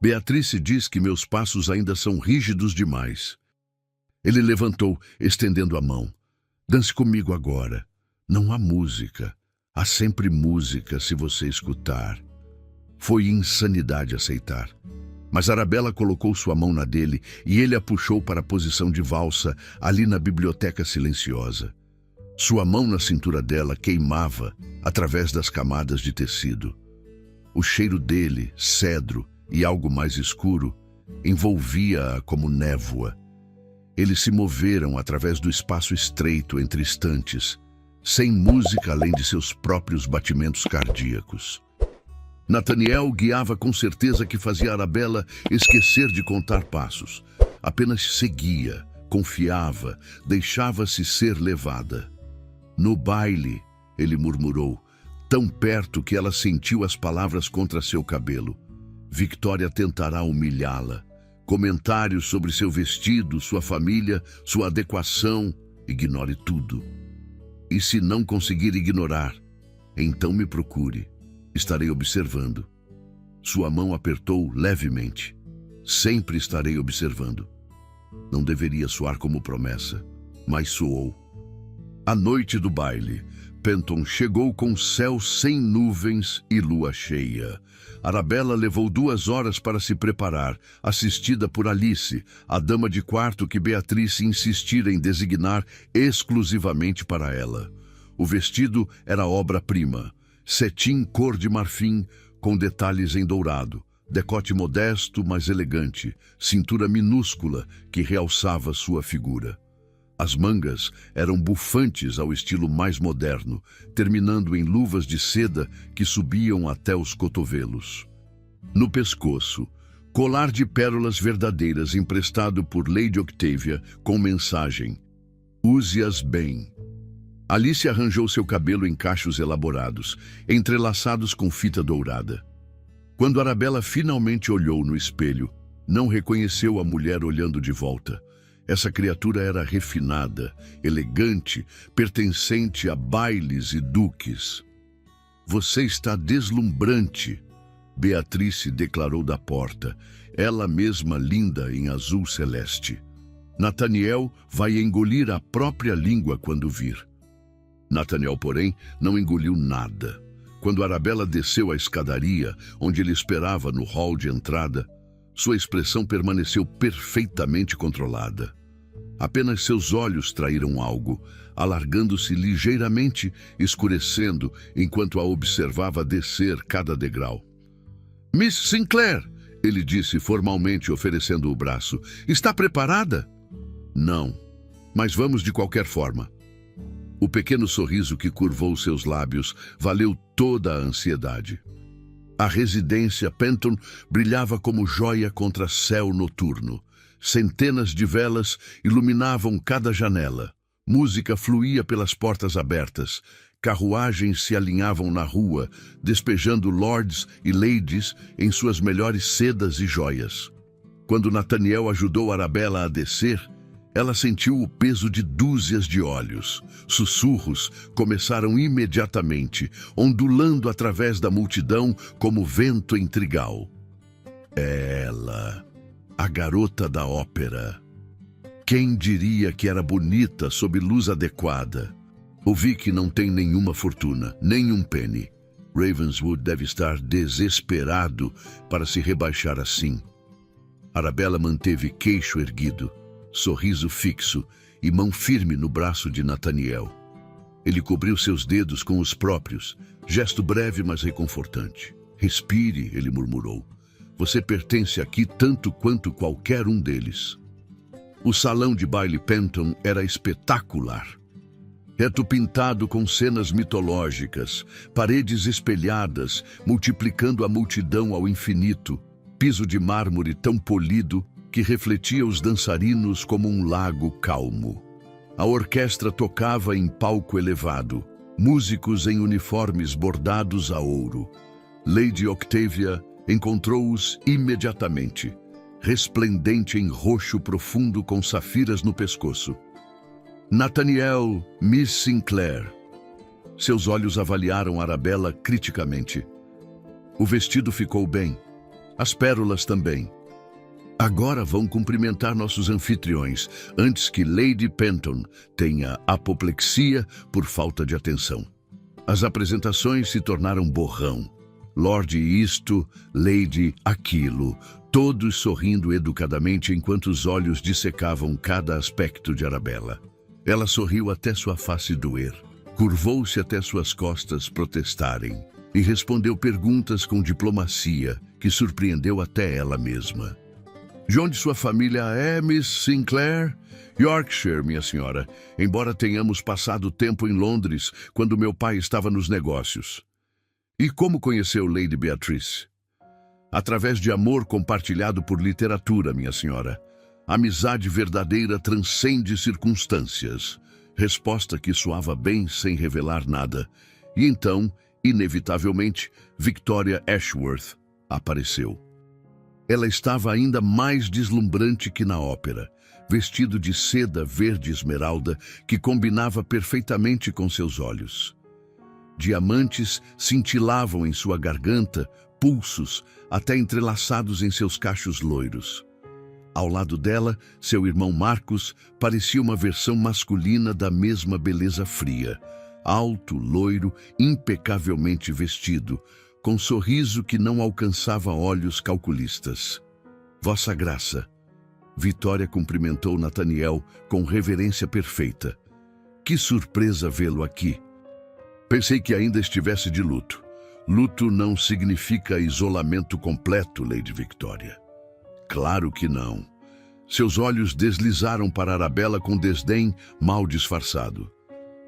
Beatrice diz que meus passos ainda são rígidos demais. Ele levantou, estendendo a mão. Dance comigo agora. Não há música. Há sempre música se você escutar. Foi insanidade aceitar. Mas Arabella colocou sua mão na dele e ele a puxou para a posição de valsa, ali na biblioteca silenciosa. Sua mão na cintura dela queimava através das camadas de tecido. O cheiro dele, cedro e algo mais escuro, envolvia-a como névoa. Eles se moveram através do espaço estreito entre estantes, sem música além de seus próprios batimentos cardíacos. Nathaniel guiava com certeza que fazia Arabella esquecer de contar passos. Apenas seguia, confiava, deixava-se ser levada. No baile, ele murmurou, tão perto que ela sentiu as palavras contra seu cabelo. Victoria tentará humilhá-la. Comentários sobre seu vestido, sua família, sua adequação. Ignore tudo. E se não conseguir ignorar, então me procure. Estarei observando. Sua mão apertou levemente. Sempre estarei observando. Não deveria soar como promessa, mas soou. À noite do baile, Penton chegou com céu sem nuvens e lua cheia. Arabella levou 2 horas para se preparar, assistida por Alice, a dama de quarto que Beatrice insistira em designar exclusivamente para ela. O vestido era obra-prima, cetim cor de marfim, com detalhes em dourado, decote modesto, mas elegante, cintura minúscula que realçava sua figura. As mangas eram bufantes ao estilo mais moderno, terminando em luvas de seda que subiam até os cotovelos. No pescoço, colar de pérolas verdadeiras emprestado por Lady Octavia com mensagem: use-as bem. Alice arranjou seu cabelo em cachos elaborados, entrelaçados com fita dourada. Quando Arabella finalmente olhou no espelho, não reconheceu a mulher olhando de volta. Essa criatura era refinada, elegante, pertencente a bailes e duques. Você está deslumbrante, Beatrice declarou da porta, ela mesma linda em azul celeste. Nathaniel vai engolir a própria língua quando vir. Nathaniel, porém, não engoliu nada. Quando Arabella desceu a escadaria, onde ele esperava no hall de entrada, sua expressão permaneceu perfeitamente controlada. Apenas seus olhos traíram algo, alargando-se ligeiramente, escurecendo, enquanto a observava descer cada degrau. Miss Sinclair, ele disse formalmente, oferecendo o braço. Está preparada? Não, mas vamos de qualquer forma. O pequeno sorriso que curvou seus lábios valeu toda a ansiedade. A residência Penton brilhava como joia contra céu noturno. Centenas de velas iluminavam cada janela. Música fluía pelas portas abertas. Carruagens se alinhavam na rua, despejando lords e ladies em suas melhores sedas e joias. Quando Nathaniel ajudou Arabella a descer, ela sentiu o peso de dúzias de olhos. Sussurros começaram imediatamente, ondulando através da multidão como vento em trigal. É ela, a garota da ópera. Quem diria que era bonita sob luz adequada? Ouvi que não tem nenhuma fortuna, nem um penny. Ravenswood deve estar desesperado para se rebaixar assim. Arabella manteve queixo erguido, sorriso fixo e mão firme no braço de Nathaniel. Ele cobriu seus dedos com os próprios, gesto breve mas reconfortante. Respire, ele murmurou. Você pertence aqui tanto quanto qualquer um deles. O salão de baile Penton era espetacular. Reto pintado com cenas mitológicas, paredes espelhadas, multiplicando a multidão ao infinito, piso de mármore tão polido que refletia os dançarinos como um lago calmo. A orquestra tocava em palco elevado, músicos em uniformes bordados a ouro. Lady Octavia encontrou-os imediatamente, resplendente em roxo profundo com safiras no pescoço. Nathaniel, Miss Sinclair. Seus olhos avaliaram Arabella criticamente. O vestido ficou bem, as pérolas também. Agora vão cumprimentar nossos anfitriões, antes que Lady Penton tenha apoplexia por falta de atenção. As apresentações se tornaram borrão. Lord isto, Lady aquilo, todos sorrindo educadamente enquanto os olhos dissecavam cada aspecto de Arabella. Ela sorriu até sua face doer, curvou-se até suas costas protestarem e respondeu perguntas com diplomacia que surpreendeu até ela mesma. De onde sua família é, Miss Sinclair? Yorkshire, minha senhora, embora tenhamos passado tempo em Londres quando meu pai estava nos negócios. E como conheceu Lady Beatrice? Através de amor compartilhado por literatura, minha senhora. Amizade verdadeira transcende circunstâncias. Resposta que soava bem sem revelar nada. E então, inevitavelmente, Victoria Ashworth apareceu. Ela estava ainda mais deslumbrante que na ópera, vestido de seda verde esmeralda que combinava perfeitamente com seus olhos. Diamantes cintilavam em sua garganta, pulsos, até entrelaçados em seus cachos loiros. Ao lado dela, seu irmão Marcus parecia uma versão masculina da mesma beleza fria, alto, loiro, impecavelmente vestido, com sorriso que não alcançava olhos calculistas. Vossa Graça. Vitória cumprimentou Nathaniel com reverência perfeita. Que surpresa vê-lo aqui. Pensei que ainda estivesse de luto. Luto não significa isolamento completo, Lady Victoria. Claro que não. Seus olhos deslizaram para Arabella com desdém mal disfarçado.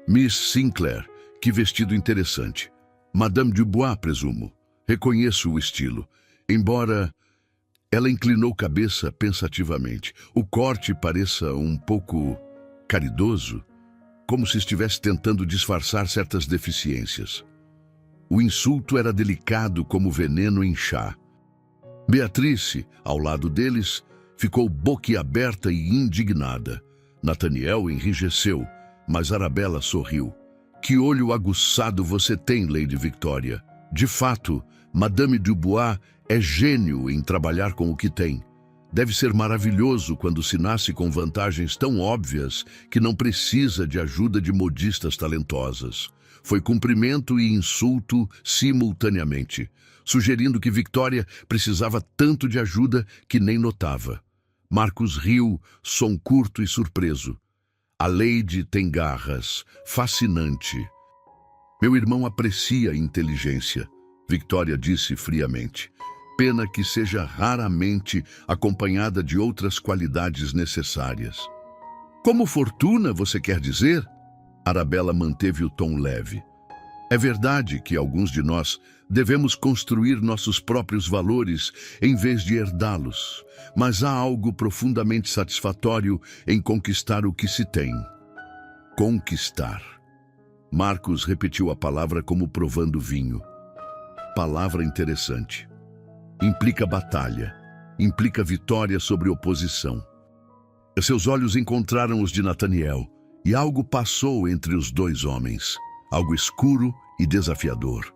Miss Sinclair, que vestido interessante. Madame Dubois, presumo. Reconheço o estilo. Embora... Ela inclinou cabeça pensativamente. O corte pareça um pouco caridoso, como se estivesse tentando disfarçar certas deficiências. O insulto era delicado como veneno em chá. Beatrice, ao lado deles, ficou boquiaberta e indignada. Nathaniel enrijeceu, mas Arabella sorriu. Que olho aguçado você tem, Lady Victoria. De fato, Madame Dubois é gênio em trabalhar com o que tem. Deve ser maravilhoso quando se nasce com vantagens tão óbvias que não precisa de ajuda de modistas talentosas. Foi cumprimento e insulto simultaneamente, sugerindo que Victoria precisava tanto de ajuda que nem notava. Marcus riu, som curto e surpreso. A Lady tem garras, fascinante. Meu irmão aprecia a inteligência, Victoria disse friamente. Pena que seja raramente acompanhada de outras qualidades necessárias. Como fortuna, você quer dizer? Arabella manteve o tom leve. É verdade que alguns de nós devemos construir nossos próprios valores em vez de herdá-los, mas há algo profundamente satisfatório em conquistar o que se tem. Conquistar. Marcus repetiu a palavra como provando vinho. Palavra interessante. Implica batalha, implica vitória sobre oposição. Seus olhos encontraram os de Nathaniel, e algo passou entre os dois homens, algo escuro e desafiador.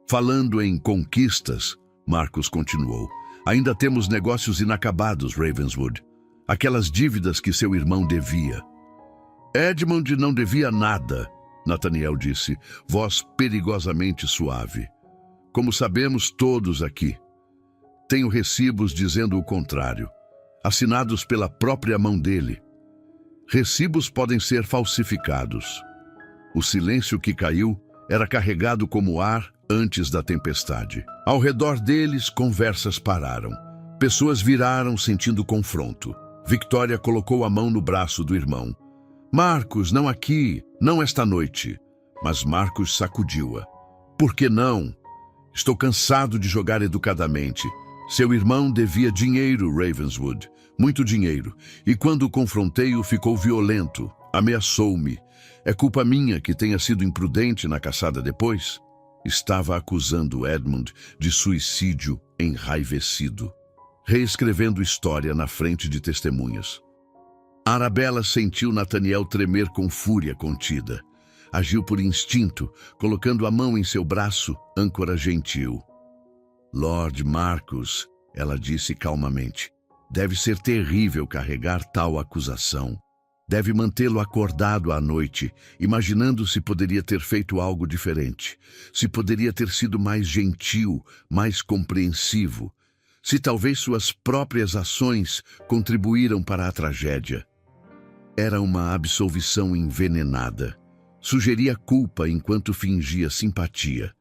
Falando em conquistas, Marcus continuou, ainda temos negócios inacabados, Ravenswood. Aquelas dívidas que seu irmão devia. Edmund não devia nada, Nathaniel disse, voz perigosamente suave. Como sabemos todos aqui. Tenho recibos dizendo o contrário, assinados pela própria mão dele. Recibos podem ser falsificados. O silêncio que caiu era carregado como ar antes da tempestade. Ao redor deles, conversas pararam. Pessoas viraram sentindo confronto. Victoria colocou a mão no braço do irmão. Marcus, não aqui, não esta noite. Mas Marcus sacudiu-a. Por que não? Estou cansado de jogar educadamente. Seu irmão devia dinheiro, Ravenswood, muito dinheiro, e quando o confrontei-o ficou violento, ameaçou-me. É culpa minha que tenha sido imprudente na caçada depois? Estava acusando Edmund de suicídio enraivecido, reescrevendo história na frente de testemunhas. Arabella sentiu Nathaniel tremer com fúria contida. Agiu por instinto, colocando a mão em seu braço, âncora gentil. Lord Marcus, ela disse calmamente, deve ser terrível carregar tal acusação. Deve mantê-lo acordado à noite, imaginando se poderia ter feito algo diferente, se poderia ter sido mais gentil, mais compreensivo, se talvez suas próprias ações contribuíram para a tragédia. Era uma absolvição envenenada. Sugeria culpa enquanto fingia simpatia.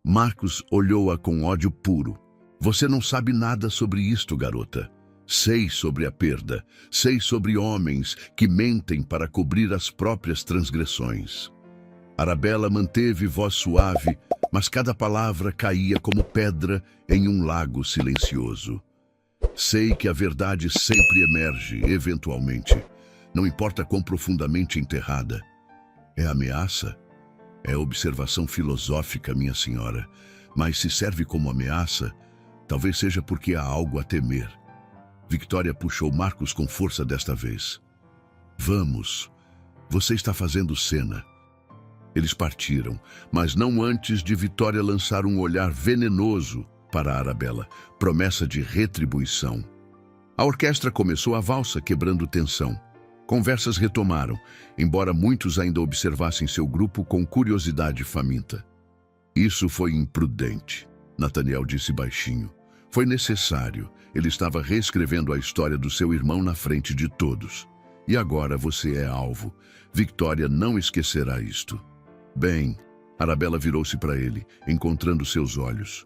Marcos olhou-a com ódio puro. Você não sabe nada sobre isto, garota. Sei sobre a perda. Sei sobre homens que mentem para cobrir as próprias transgressões. Arabella manteve voz suave, mas cada palavra caía como pedra em um lago silencioso. Sei que a verdade sempre emerge, eventualmente. Não importa quão profundamente enterrada. É ameaça? É observação filosófica, minha senhora. Mas se serve como ameaça, talvez seja porque há algo a temer. Victoria puxou Marcos com força desta vez. Vamos. Você está fazendo cena. Eles partiram, mas não antes de Victoria lançar um olhar venenoso para Arabella, promessa de retribuição. A orquestra começou a valsa, quebrando tensão. Conversas retomaram, embora muitos ainda observassem seu grupo com curiosidade faminta. Isso foi imprudente, Nathaniel disse baixinho. Foi necessário. Ele estava reescrevendo a história do seu irmão na frente de todos. E agora você é alvo. Victoria não esquecerá isto. Bem, Arabella virou-se para ele, encontrando seus olhos.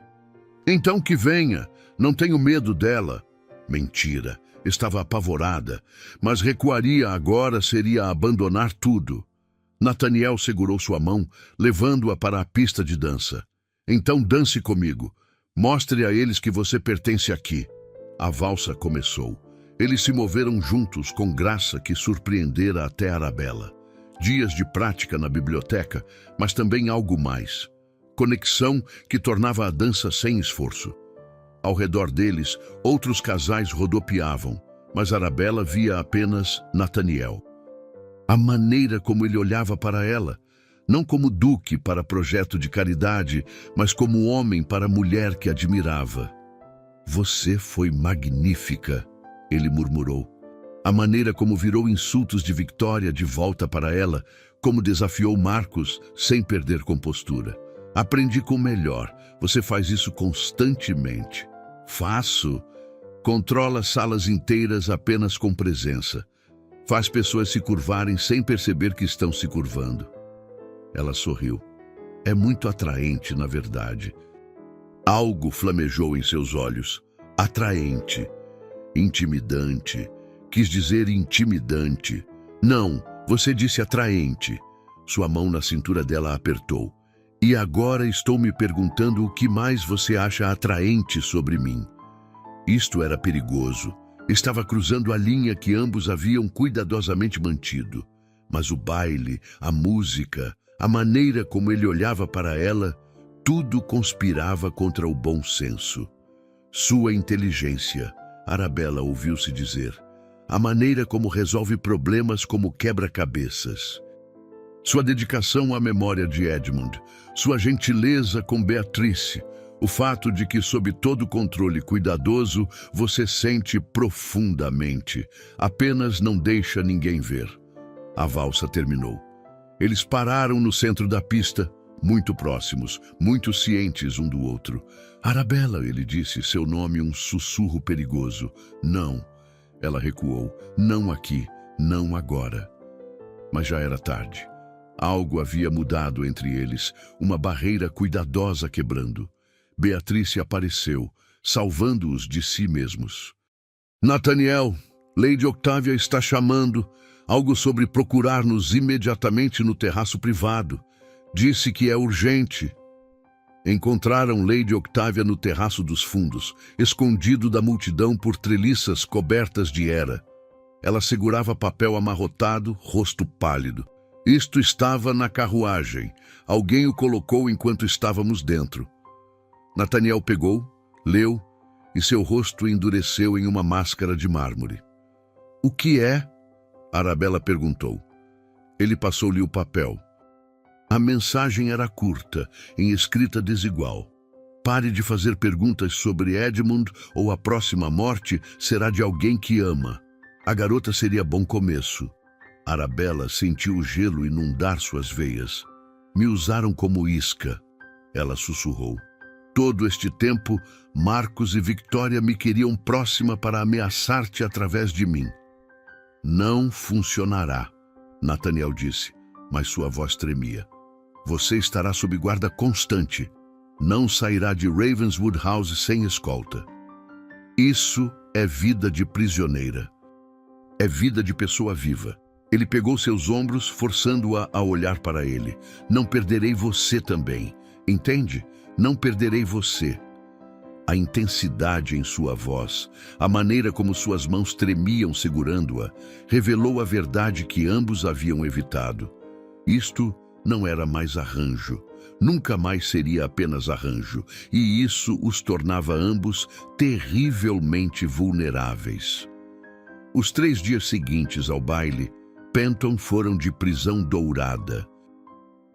Então que venha. Não tenho medo dela. Mentira. Estava apavorada, mas recuaria agora seria abandonar tudo. Nathaniel segurou sua mão, levando-a para a pista de dança. Então dance comigo. Mostre a eles que você pertence aqui. A valsa começou. Eles se moveram juntos com graça que surpreendera até Arabella. Dias de prática na biblioteca, mas também algo mais. Conexão que tornava a dança sem esforço. Ao redor deles, outros casais rodopiavam, mas Arabella via apenas Nathaniel. A maneira como ele olhava para ela, não como duque para projeto de caridade, mas como homem para a mulher que admirava. Você foi magnífica, ele murmurou. A maneira como virou insultos de Victoria de volta para ela, como desafiou Marcos sem perder compostura. Aprendi com o melhor. Você faz isso constantemente. Faço. Controla salas inteiras apenas com presença. Faz pessoas se curvarem sem perceber que estão se curvando. Ela sorriu. É muito atraente, na verdade. Algo flamejou em seus olhos. Atraente. Intimidante. Quis dizer intimidante. Não, você disse atraente. Sua mão na cintura dela apertou. E agora estou me perguntando o que mais você acha atraente sobre mim. Isto era perigoso. Estava cruzando a linha que ambos haviam cuidadosamente mantido. Mas o baile, a música, a maneira como ele olhava para ela, tudo conspirava contra o bom senso. Sua inteligência, Arabella ouviu-se dizer. A maneira como resolve problemas como quebra-cabeças. Sua dedicação à memória de Edmund, sua gentileza com Beatrice, o fato de que, sob todo controle cuidadoso, você sente profundamente, apenas não deixa ninguém ver. A valsa terminou. Eles pararam no centro da pista, muito próximos, muito cientes um do outro. Arabella, ele disse, seu nome um sussurro perigoso. Não. Ela recuou. Não aqui, não agora. Mas já era tarde. Algo havia mudado entre eles, uma barreira cuidadosa quebrando. Beatrice apareceu, salvando-os de si mesmos. Nathaniel, Lady Octavia está chamando. Algo sobre procurar-nos imediatamente no terraço privado. Disse que é urgente. Encontraram Lady Octavia no terraço dos fundos, escondido da multidão por treliças cobertas de era. Ela segurava papel amarrotado, rosto pálido. Isto estava na carruagem. Alguém o colocou enquanto estávamos dentro. Nathaniel pegou, leu, e seu rosto endureceu em uma máscara de mármore. O que é? Arabella perguntou. Ele passou-lhe o papel. A mensagem era curta, em escrita desigual. Pare de fazer perguntas sobre Edmund ou a próxima morte será de alguém que ama. A garota seria bom começo. Arabella sentiu o gelo inundar suas veias. Me usaram como isca, ela sussurrou. Todo este tempo, Marcos e Victoria me queriam próxima para ameaçar-te através de mim. Não funcionará, Nathaniel disse, mas sua voz tremia. Você estará sob guarda constante. Não sairá de Ravenswood House sem escolta. Isso é vida de prisioneira. É vida de pessoa viva. Ele pegou seus ombros, forçando-a a olhar para ele. Não perderei você também. Entende? Não perderei você. A intensidade em sua voz, a maneira como suas mãos tremiam segurando-a, revelou a verdade que ambos haviam evitado. Isto não era mais arranjo. Nunca mais seria apenas arranjo, e isso os tornava ambos terrivelmente vulneráveis. Os 3 dias seguintes ao baile, Penton foram de prisão dourada.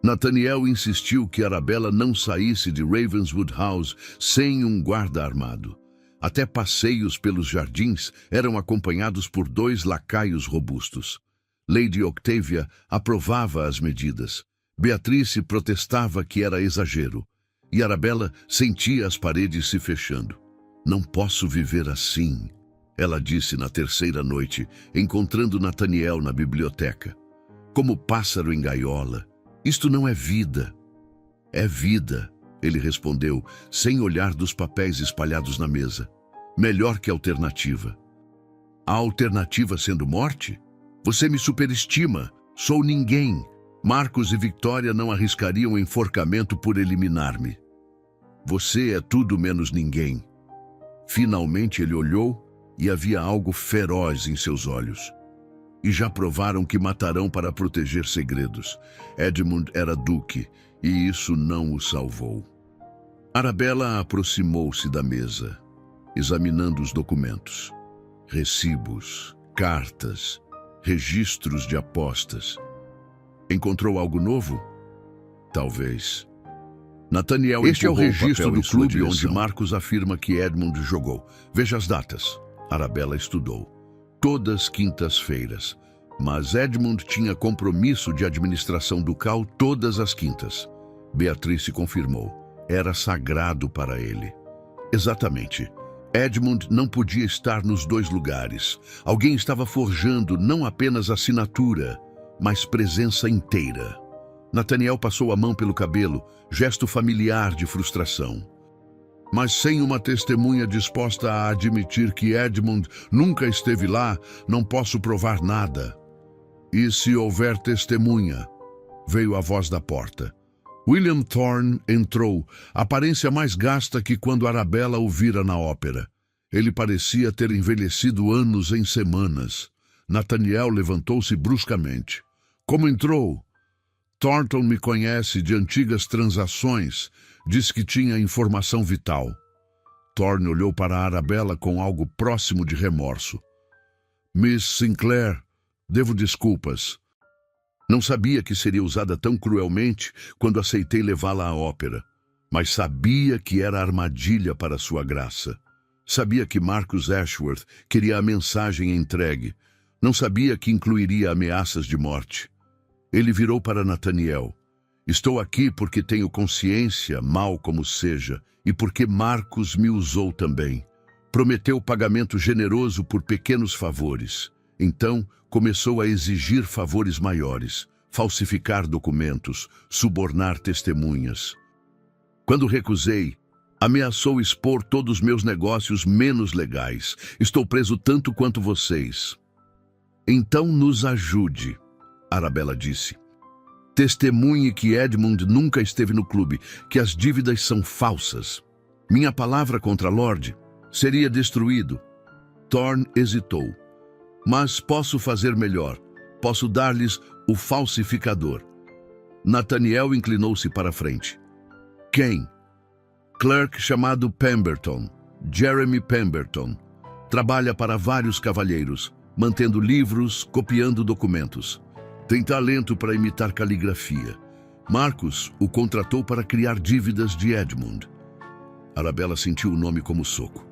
Nathaniel insistiu que Arabella não saísse de Ravenswood House sem um guarda armado. Até passeios pelos jardins eram acompanhados por 2 lacaios robustos. Lady Octavia aprovava as medidas. Beatrice protestava que era exagero. E Arabella sentia as paredes se fechando. Não posso viver assim, ela disse na 3ª noite, encontrando Nathaniel na biblioteca. Como pássaro em gaiola. Isto não é vida. É vida, ele respondeu, sem olhar dos papéis espalhados na mesa. Melhor que alternativa. A alternativa sendo morte? Você me superestima. Sou ninguém. Marcos e Victoria não arriscariam enforcamento por eliminar-me. Você é tudo menos ninguém. Finalmente ele olhou e havia algo feroz em seus olhos. E já provaram que matarão para proteger segredos. Edmund era duque, e isso não o salvou. Arabella aproximou-se da mesa, examinando os documentos. Recibos, cartas, registros de apostas. Encontrou algo novo? Talvez. Nathaniel, este é o registro do clube onde Marcos afirma que Edmund jogou. Veja as datas. Arabella estudou. Todas quintas-feiras. Mas Edmund tinha compromisso de administração ducal todas as quintas. Beatrice confirmou. Era sagrado para ele. Exatamente. Edmund não podia estar nos 2 lugares. Alguém estava forjando não apenas assinatura, mas presença inteira. Nathaniel passou a mão pelo cabelo, gesto familiar de frustração. Mas sem uma testemunha disposta a admitir que Edmund nunca esteve lá, não posso provar nada. E se houver testemunha? Veio a voz da porta. William Thorne entrou, aparência mais gasta que quando Arabella o vira na ópera. Ele parecia ter envelhecido anos em semanas. Nathaniel levantou-se bruscamente. Como entrou? Thornton me conhece de antigas transações. Disse que tinha informação vital. Thorne olhou para Arabella com algo próximo de remorso. Miss Sinclair, devo desculpas. Não sabia que seria usada tão cruelmente quando aceitei levá-la à ópera. Mas sabia que era armadilha para sua graça. Sabia que Marcus Ashworth queria a mensagem entregue. Não sabia que incluiria ameaças de morte. Ele virou para Nathaniel. Estou aqui porque tenho consciência, mal como seja, e porque Marcos me usou também. Prometeu pagamento generoso por pequenos favores. Então, começou a exigir favores maiores, falsificar documentos, subornar testemunhas. Quando recusei, ameaçou expor todos os meus negócios menos legais. Estou preso tanto quanto vocês. Então nos ajude, Arabella disse. Testemunhe que Edmund nunca esteve no clube, que as dívidas são falsas. Minha palavra contra Lorde seria destruído. Thorne hesitou. Mas posso fazer melhor. Posso dar-lhes o falsificador. Nathaniel inclinou-se para a frente. Quem? Clerk chamado Pemberton. Jeremy Pemberton. Trabalha para vários cavalheiros, mantendo livros, copiando documentos. Tem talento para imitar caligrafia. Marcos o contratou para criar dívidas de Edmund. Arabella sentiu o nome como soco.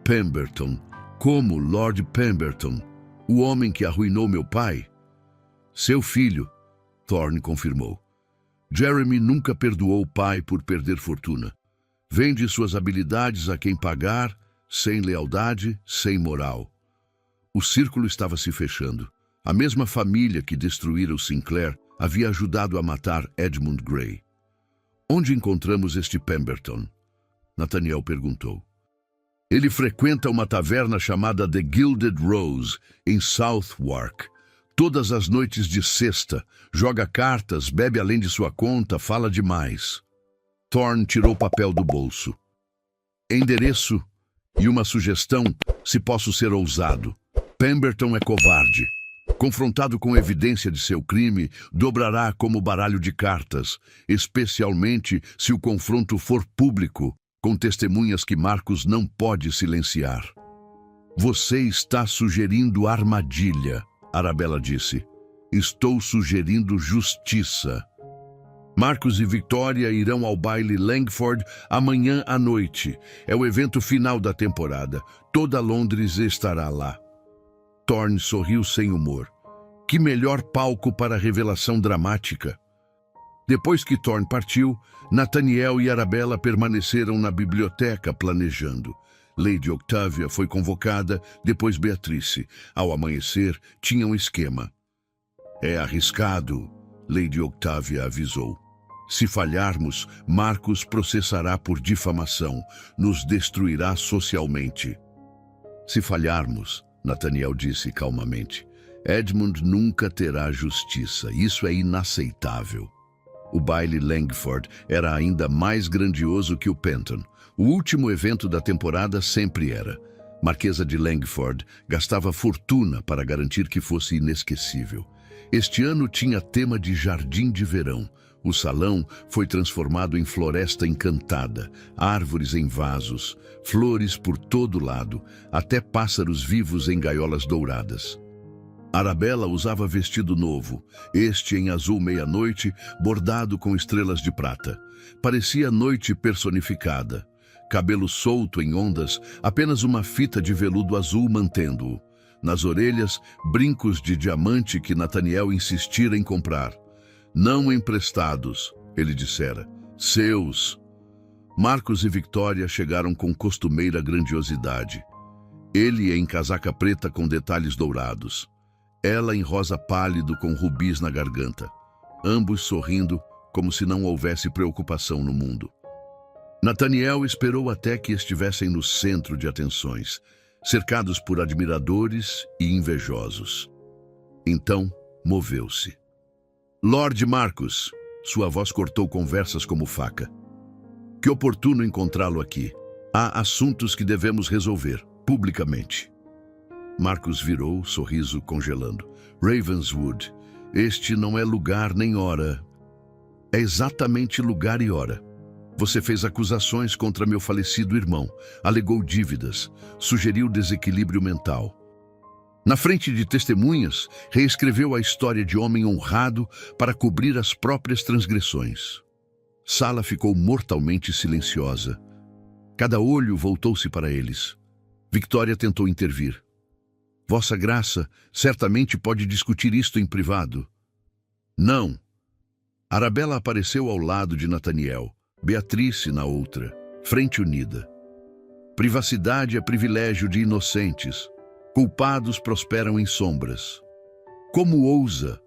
Pemberton. Como Lord Pemberton? O homem que arruinou meu pai? Seu filho, Thorne confirmou. Jeremy nunca perdoou o pai por perder fortuna. Vende suas habilidades a quem pagar, sem lealdade, sem moral. O círculo estava se fechando. A mesma família que destruíra o Sinclair havia ajudado a matar Edmund Gray. Onde encontramos este Pemberton? Nathaniel perguntou. Ele frequenta uma taverna chamada The Gilded Rose, em Southwark. Todas as noites de sexta, joga cartas, bebe além de sua conta, fala demais. Thorne tirou o papel do bolso. Endereço e uma sugestão, se posso ser ousado. Pemberton é covarde. Confrontado com evidência de seu crime, dobrará como baralho de cartas, especialmente se o confronto for público, com testemunhas que Marcus não pode silenciar. Você está sugerindo armadilha, Arabella disse. Estou sugerindo justiça. Marcus e Victoria irão ao baile Langford amanhã à noite. É o evento final da temporada. Toda Londres estará lá. Thorne sorriu sem humor. Que melhor palco para a revelação dramática. Depois que Thorne partiu, Nathaniel e Arabella permaneceram na biblioteca planejando. Lady Octavia foi convocada, depois Beatrice. Ao amanhecer, tinha um esquema. É arriscado, Lady Octavia avisou. Se falharmos, Marcus processará por difamação, nos destruirá socialmente. Se falharmos, Nathaniel disse calmamente, Edmund nunca terá justiça. Isso é inaceitável. O baile Langford era ainda mais grandioso que o Penton. O último evento da temporada sempre era. Marquesa de Langford gastava fortuna para garantir que fosse inesquecível. Este ano tinha tema de jardim de verão. O salão foi transformado em floresta encantada, árvores em vasos, flores por todo lado, até pássaros vivos em gaiolas douradas. Arabella usava vestido novo, este em azul meia-noite, bordado com estrelas de prata. Parecia noite personificada. Cabelo solto em ondas, apenas uma fita de veludo azul mantendo-o. Nas orelhas, brincos de diamante que Nathaniel insistira em comprar. Não emprestados, ele dissera, seus. Marcus e Victoria chegaram com costumeira grandiosidade. Ele em casaca preta com detalhes dourados. Ela em rosa pálido com rubis na garganta. Ambos sorrindo, como se não houvesse preocupação no mundo. Nathaniel esperou até que estivessem no centro de atenções, cercados por admiradores e invejosos. Então, moveu-se. Lord Marcus, sua voz cortou conversas como faca. Que oportuno encontrá-lo aqui. Há assuntos que devemos resolver, publicamente. Marcus virou, sorriso congelando. Ravenswood, este não é lugar nem hora. É exatamente lugar e hora. Você fez acusações contra meu falecido irmão, alegou dívidas, sugeriu desequilíbrio mental. Na frente de testemunhas, reescreveu a história de homem honrado para cobrir as próprias transgressões. Sala ficou mortalmente silenciosa. Cada olho voltou-se para eles. Victoria tentou intervir. Vossa Graça certamente pode discutir isto em privado. Não. Arabella apareceu ao lado de Nathaniel, Beatrice na outra, frente unida. Privacidade é privilégio de inocentes. Culpados prosperam em sombras. Como ousa?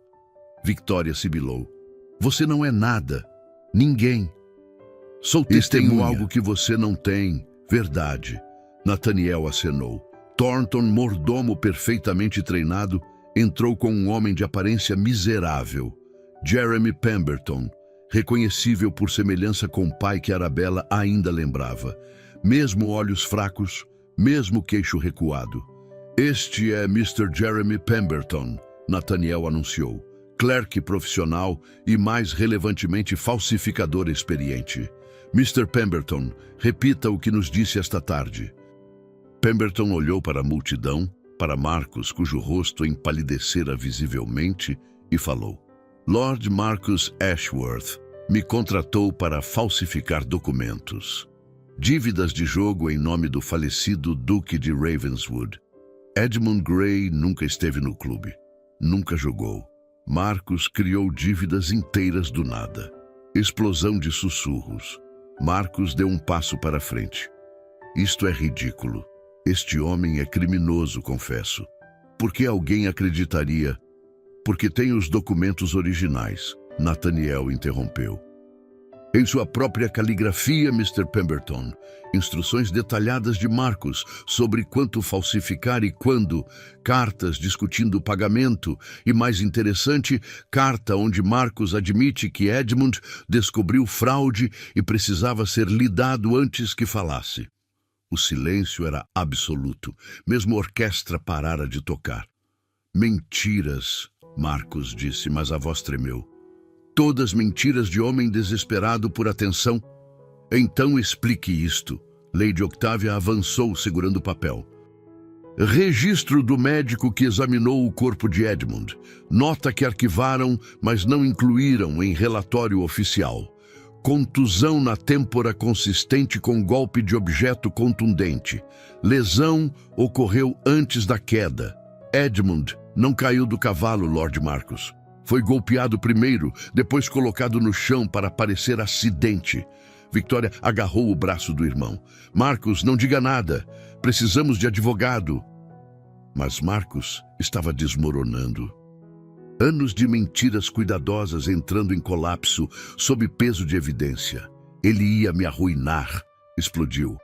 Victoria sibilou. Você não é nada. Ninguém. Sou testemunha. Tenho algo que você não tem. Verdade. Nathaniel acenou. Thornton, mordomo perfeitamente treinado, entrou com um homem de aparência miserável. Jeremy Pemberton, reconhecível por semelhança com o pai que Arabella ainda lembrava. Mesmo olhos fracos, mesmo queixo recuado. Este é Mr. Jeremy Pemberton, Nathaniel anunciou. Clerque profissional e, mais relevantemente, falsificador experiente. Mr. Pemberton, repita o que nos disse esta tarde. Pemberton olhou para a multidão, para Marcus, cujo rosto empalidecera visivelmente, e falou. Lord Marcus Ashworth me contratou para falsificar documentos. Dívidas de jogo em nome do falecido Duque de Ravenswood. Edmund Gray nunca esteve no clube. Nunca jogou. Marcus criou dívidas inteiras do nada. Explosão de sussurros. Marcus deu um passo para frente. Isto é ridículo. Este homem é criminoso, confesso. Por que alguém acreditaria? Porque tem os documentos originais, Nathaniel interrompeu. Em sua própria caligrafia, Mr. Pemberton, instruções detalhadas de Marcos sobre quanto falsificar e quando, cartas discutindo o pagamento e, mais interessante, carta onde Marcos admite que Edmund descobriu fraude e precisava ser lidado antes que falasse. O silêncio era absoluto, mesmo a orquestra parara de tocar. Mentiras, Marcos disse, mas a voz tremeu. Todas mentiras de homem desesperado por atenção. Então explique isto. Lady Octavia avançou segurando o papel. Registro do médico que examinou o corpo de Edmund. Nota que arquivaram, mas não incluíram em relatório oficial. Contusão na têmpora consistente com golpe de objeto contundente. Lesão ocorreu antes da queda. Edmund não caiu do cavalo, Lord Marcos. Foi golpeado primeiro, depois colocado no chão para parecer acidente. Victoria agarrou o braço do irmão. Marcos, não diga nada. Precisamos de advogado. Mas Marcos estava desmoronando. Anos de mentiras cuidadosas entrando em colapso sob peso de evidência. Ele ia me arruinar, explodiu.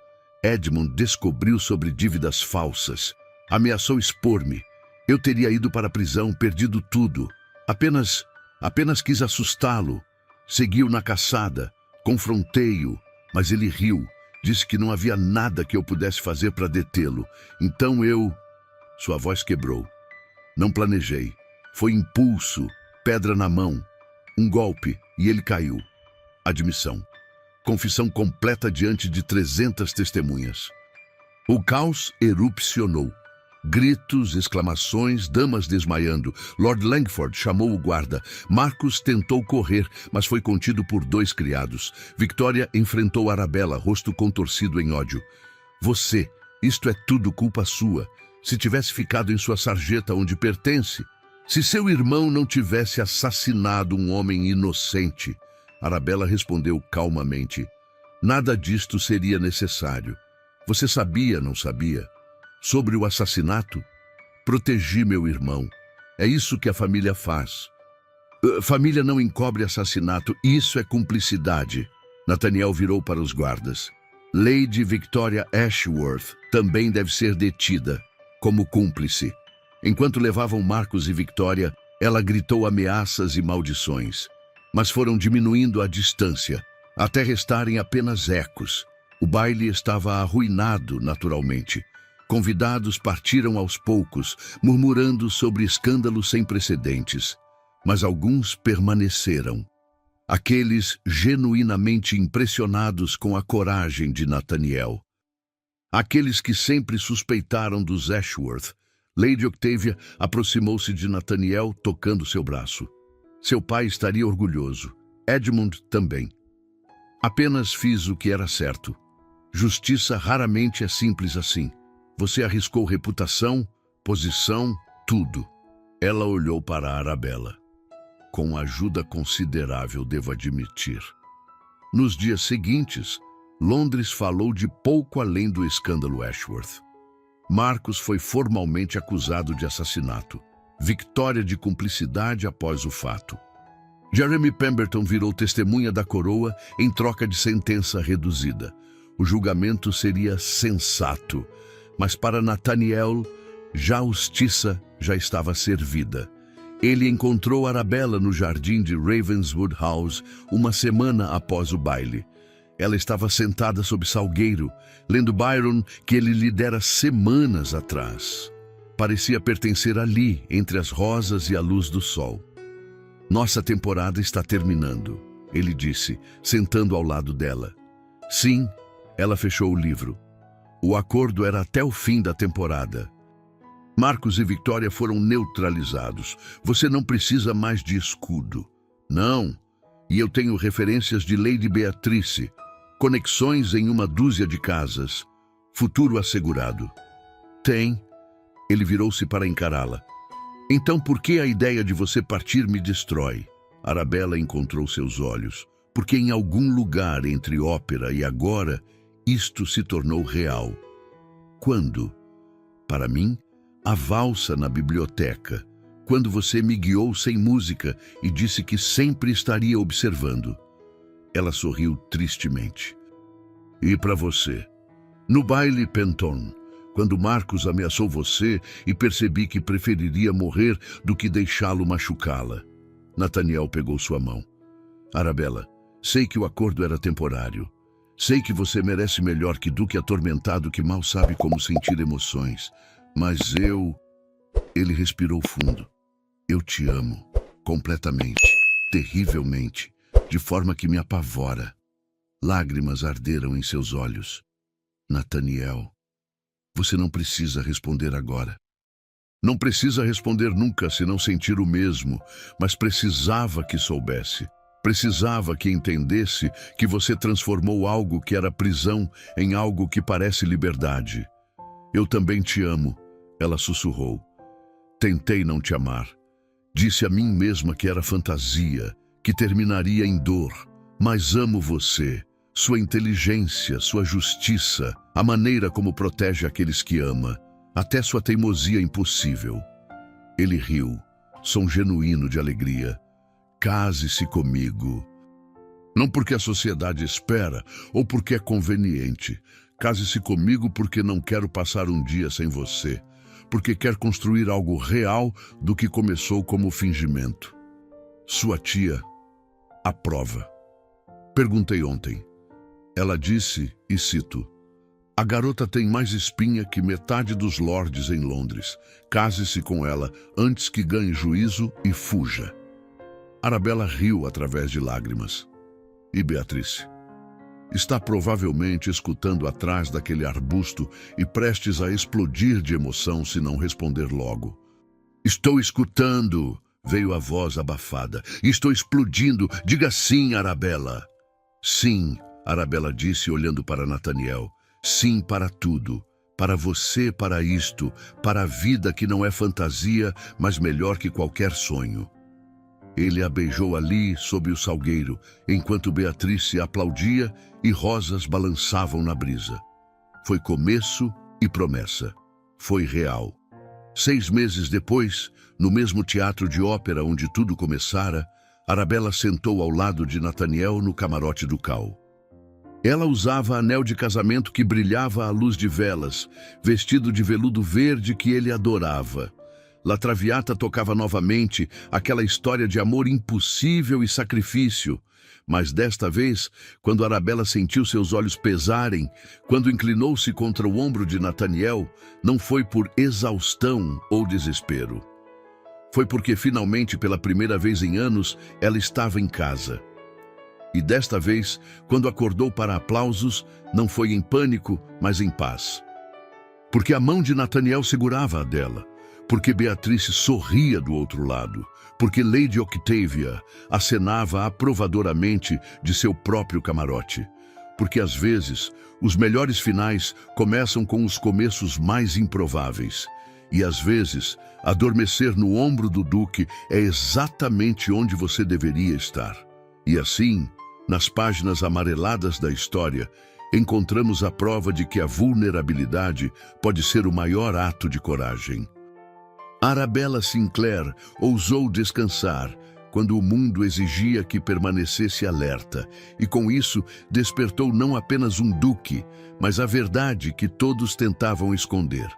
Edmund descobriu sobre dívidas falsas. Ameaçou expor-me. Eu teria ido para a prisão, perdido tudo. Apenas quis assustá-lo. Segui-o na caçada. Confrontei-o, mas ele riu. Disse que não havia nada que eu pudesse fazer para detê-lo. Então eu... Sua voz quebrou. Não planejei. Foi impulso, pedra na mão. Um golpe e ele caiu. Admissão. Confissão completa diante de 300 testemunhas. O caos erupcionou. Gritos, exclamações, damas desmaiando. Lord Langford chamou o guarda. Marcos tentou correr, mas foi contido por 2 criados. Victoria enfrentou Arabella, rosto contorcido em ódio. Você, isto é tudo culpa sua. Se tivesse ficado em sua sarjeta onde pertence. Se seu irmão não tivesse assassinado um homem inocente. Arabella respondeu calmamente. Nada disto seria necessário. Você sabia, não sabia? Sobre o assassinato? Protegi meu irmão. É isso que a família faz. Família não encobre assassinato. Isso é cumplicidade. Nathaniel virou para os guardas. Lady Victoria Ashworth também deve ser detida, como cúmplice. Enquanto levavam Marcos e Victoria, ela gritou ameaças e maldições. Mas foram diminuindo a distância, até restarem apenas ecos. O baile estava arruinado naturalmente. Convidados partiram aos poucos, murmurando sobre escândalos sem precedentes. Mas alguns permaneceram. Aqueles genuinamente impressionados com a coragem de Nathaniel. Aqueles que sempre suspeitaram dos Ashworth. Lady Octavia aproximou-se de Nathaniel, tocando seu braço. Seu pai estaria orgulhoso. Edmund também. Apenas fiz o que era certo. Justiça raramente é simples assim. Você arriscou reputação, posição, tudo. Ela olhou para Arabella. Com ajuda considerável, devo admitir. Nos dias seguintes, Londres falou de pouco além do escândalo Ashworth. Marcos foi formalmente acusado de assassinato. Victoria de cumplicidade após o fato. Jeremy Pemberton virou testemunha da coroa em troca de sentença reduzida. O julgamento seria sensato. Mas para Nathaniel, a justiça já estava servida. Ele encontrou Arabella no jardim de Ravenswood House uma semana após o baile. Ela estava sentada sob salgueiro, lendo Byron que ele lhe dera semanas atrás. Parecia pertencer ali, entre as rosas e a luz do sol. Nossa temporada está terminando, ele disse, sentando ao lado dela. Sim, ela fechou o livro. O acordo era até o fim da temporada. Marcos e Victoria foram neutralizados. Você não precisa mais de escudo. Não. E eu tenho referências de Lady Beatrice. Conexões em 1 dúzia de casas. Futuro assegurado. Tem. Ele virou-se para encará-la. Então por que a ideia de você partir me destrói? Arabella encontrou seus olhos. Porque em algum lugar entre ópera e agora, isto se tornou real. Quando? Para mim, A valsa na biblioteca, quando você me guiou sem música e disse que sempre estaria observando. Ela sorriu tristemente. E para você? No baile Penton, quando Marcos ameaçou você e percebi que preferiria morrer do que deixá-lo machucá-la. Nathaniel pegou sua mão. Arabella, sei que o acordo era temporário. Sei que você merece melhor que Duque atormentado que mal sabe como sentir emoções. Mas eu... Ele respirou fundo. Eu te amo. Completamente. Terrivelmente. De forma que me apavora. Lágrimas arderam em seus olhos. Nathaniel, você não precisa responder agora. Não precisa responder nunca se não sentir o mesmo, mas precisava que soubesse. Precisava que entendesse que você transformou algo que era prisão em algo que parece liberdade. Eu também te amo, ela sussurrou. Tentei não te amar. Disse a mim mesma que era fantasia, que terminaria em dor. Mas amo você, sua inteligência, sua justiça, a maneira como protege aqueles que ama, até sua teimosia impossível. Ele riu, som genuíno de alegria. Case-se comigo. Não porque a sociedade espera ou porque é conveniente. Case-se comigo porque não quero passar um dia sem você. Porque quer construir algo real do que começou como fingimento. Sua tia aprova. Perguntei ontem. Ela disse, e cito, a garota tem mais espinha que metade dos lordes em Londres. Case-se com ela antes que ganhe juízo e fuja. Arabella riu através de lágrimas. E Beatrice? Está provavelmente escutando atrás daquele arbusto e prestes a explodir de emoção se não responder logo. Estou escutando, veio a voz abafada. Estou explodindo, diga sim, Arabella. Sim, Arabella disse olhando para Nathaniel. Sim para tudo. Para você, para isto, para a vida que não é fantasia, mas melhor que qualquer sonho. Ele a beijou ali, sob o salgueiro, enquanto Beatrice aplaudia e rosas balançavam na brisa. Foi começo e promessa. Foi real. 6 meses depois, no mesmo teatro de ópera onde tudo começara, Arabella sentou ao lado de Nathaniel no camarote ducal. Ela usava anel de casamento que brilhava à luz de velas, vestido de veludo verde que ele adorava. La Traviata tocava novamente aquela história de amor impossível e sacrifício, mas desta vez, quando Arabella sentiu seus olhos pesarem, quando inclinou-se contra o ombro de Nathaniel, não foi por exaustão ou desespero. Foi porque finalmente, pela primeira vez em anos, ela estava em casa. E desta vez, quando acordou para aplausos, não foi em pânico, mas em paz. Porque a mão de Nathaniel segurava a dela. Porque Beatrice sorria do outro lado, porque Lady Octavia acenava aprovadoramente de seu próprio camarote, porque às vezes os melhores finais começam com os começos mais improváveis, e às vezes adormecer no ombro do Duque é exatamente onde você deveria estar. E assim, nas páginas amareladas da história, encontramos a prova de que a vulnerabilidade pode ser o maior ato de coragem. Arabella Sinclair ousou descansar quando o mundo exigia que permanecesse alerta, e com isso despertou não apenas um duque, mas a verdade que todos tentavam esconder.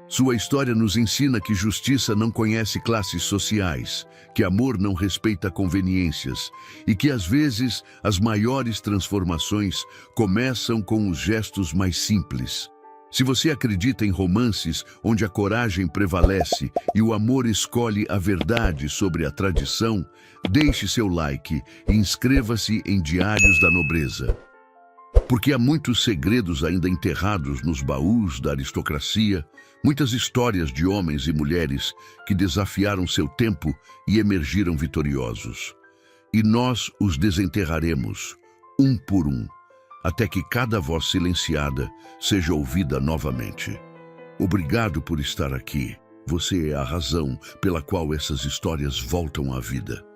Sua história nos ensina que justiça não conhece classes sociais, que amor não respeita conveniências e que às vezes as maiores transformações começam com os gestos mais simples. Se você acredita em romances onde a coragem prevalece e o amor escolhe a verdade sobre a tradição, deixe seu like e inscreva-se em Diários da Nobreza. Porque há muitos segredos ainda enterrados nos baús da aristocracia, muitas histórias de homens e mulheres que desafiaram seu tempo e emergiram vitoriosos. E nós os desenterraremos, um por um, até que cada voz silenciada seja ouvida novamente. Obrigado por estar aqui. Você é a razão pela qual essas histórias voltam à vida.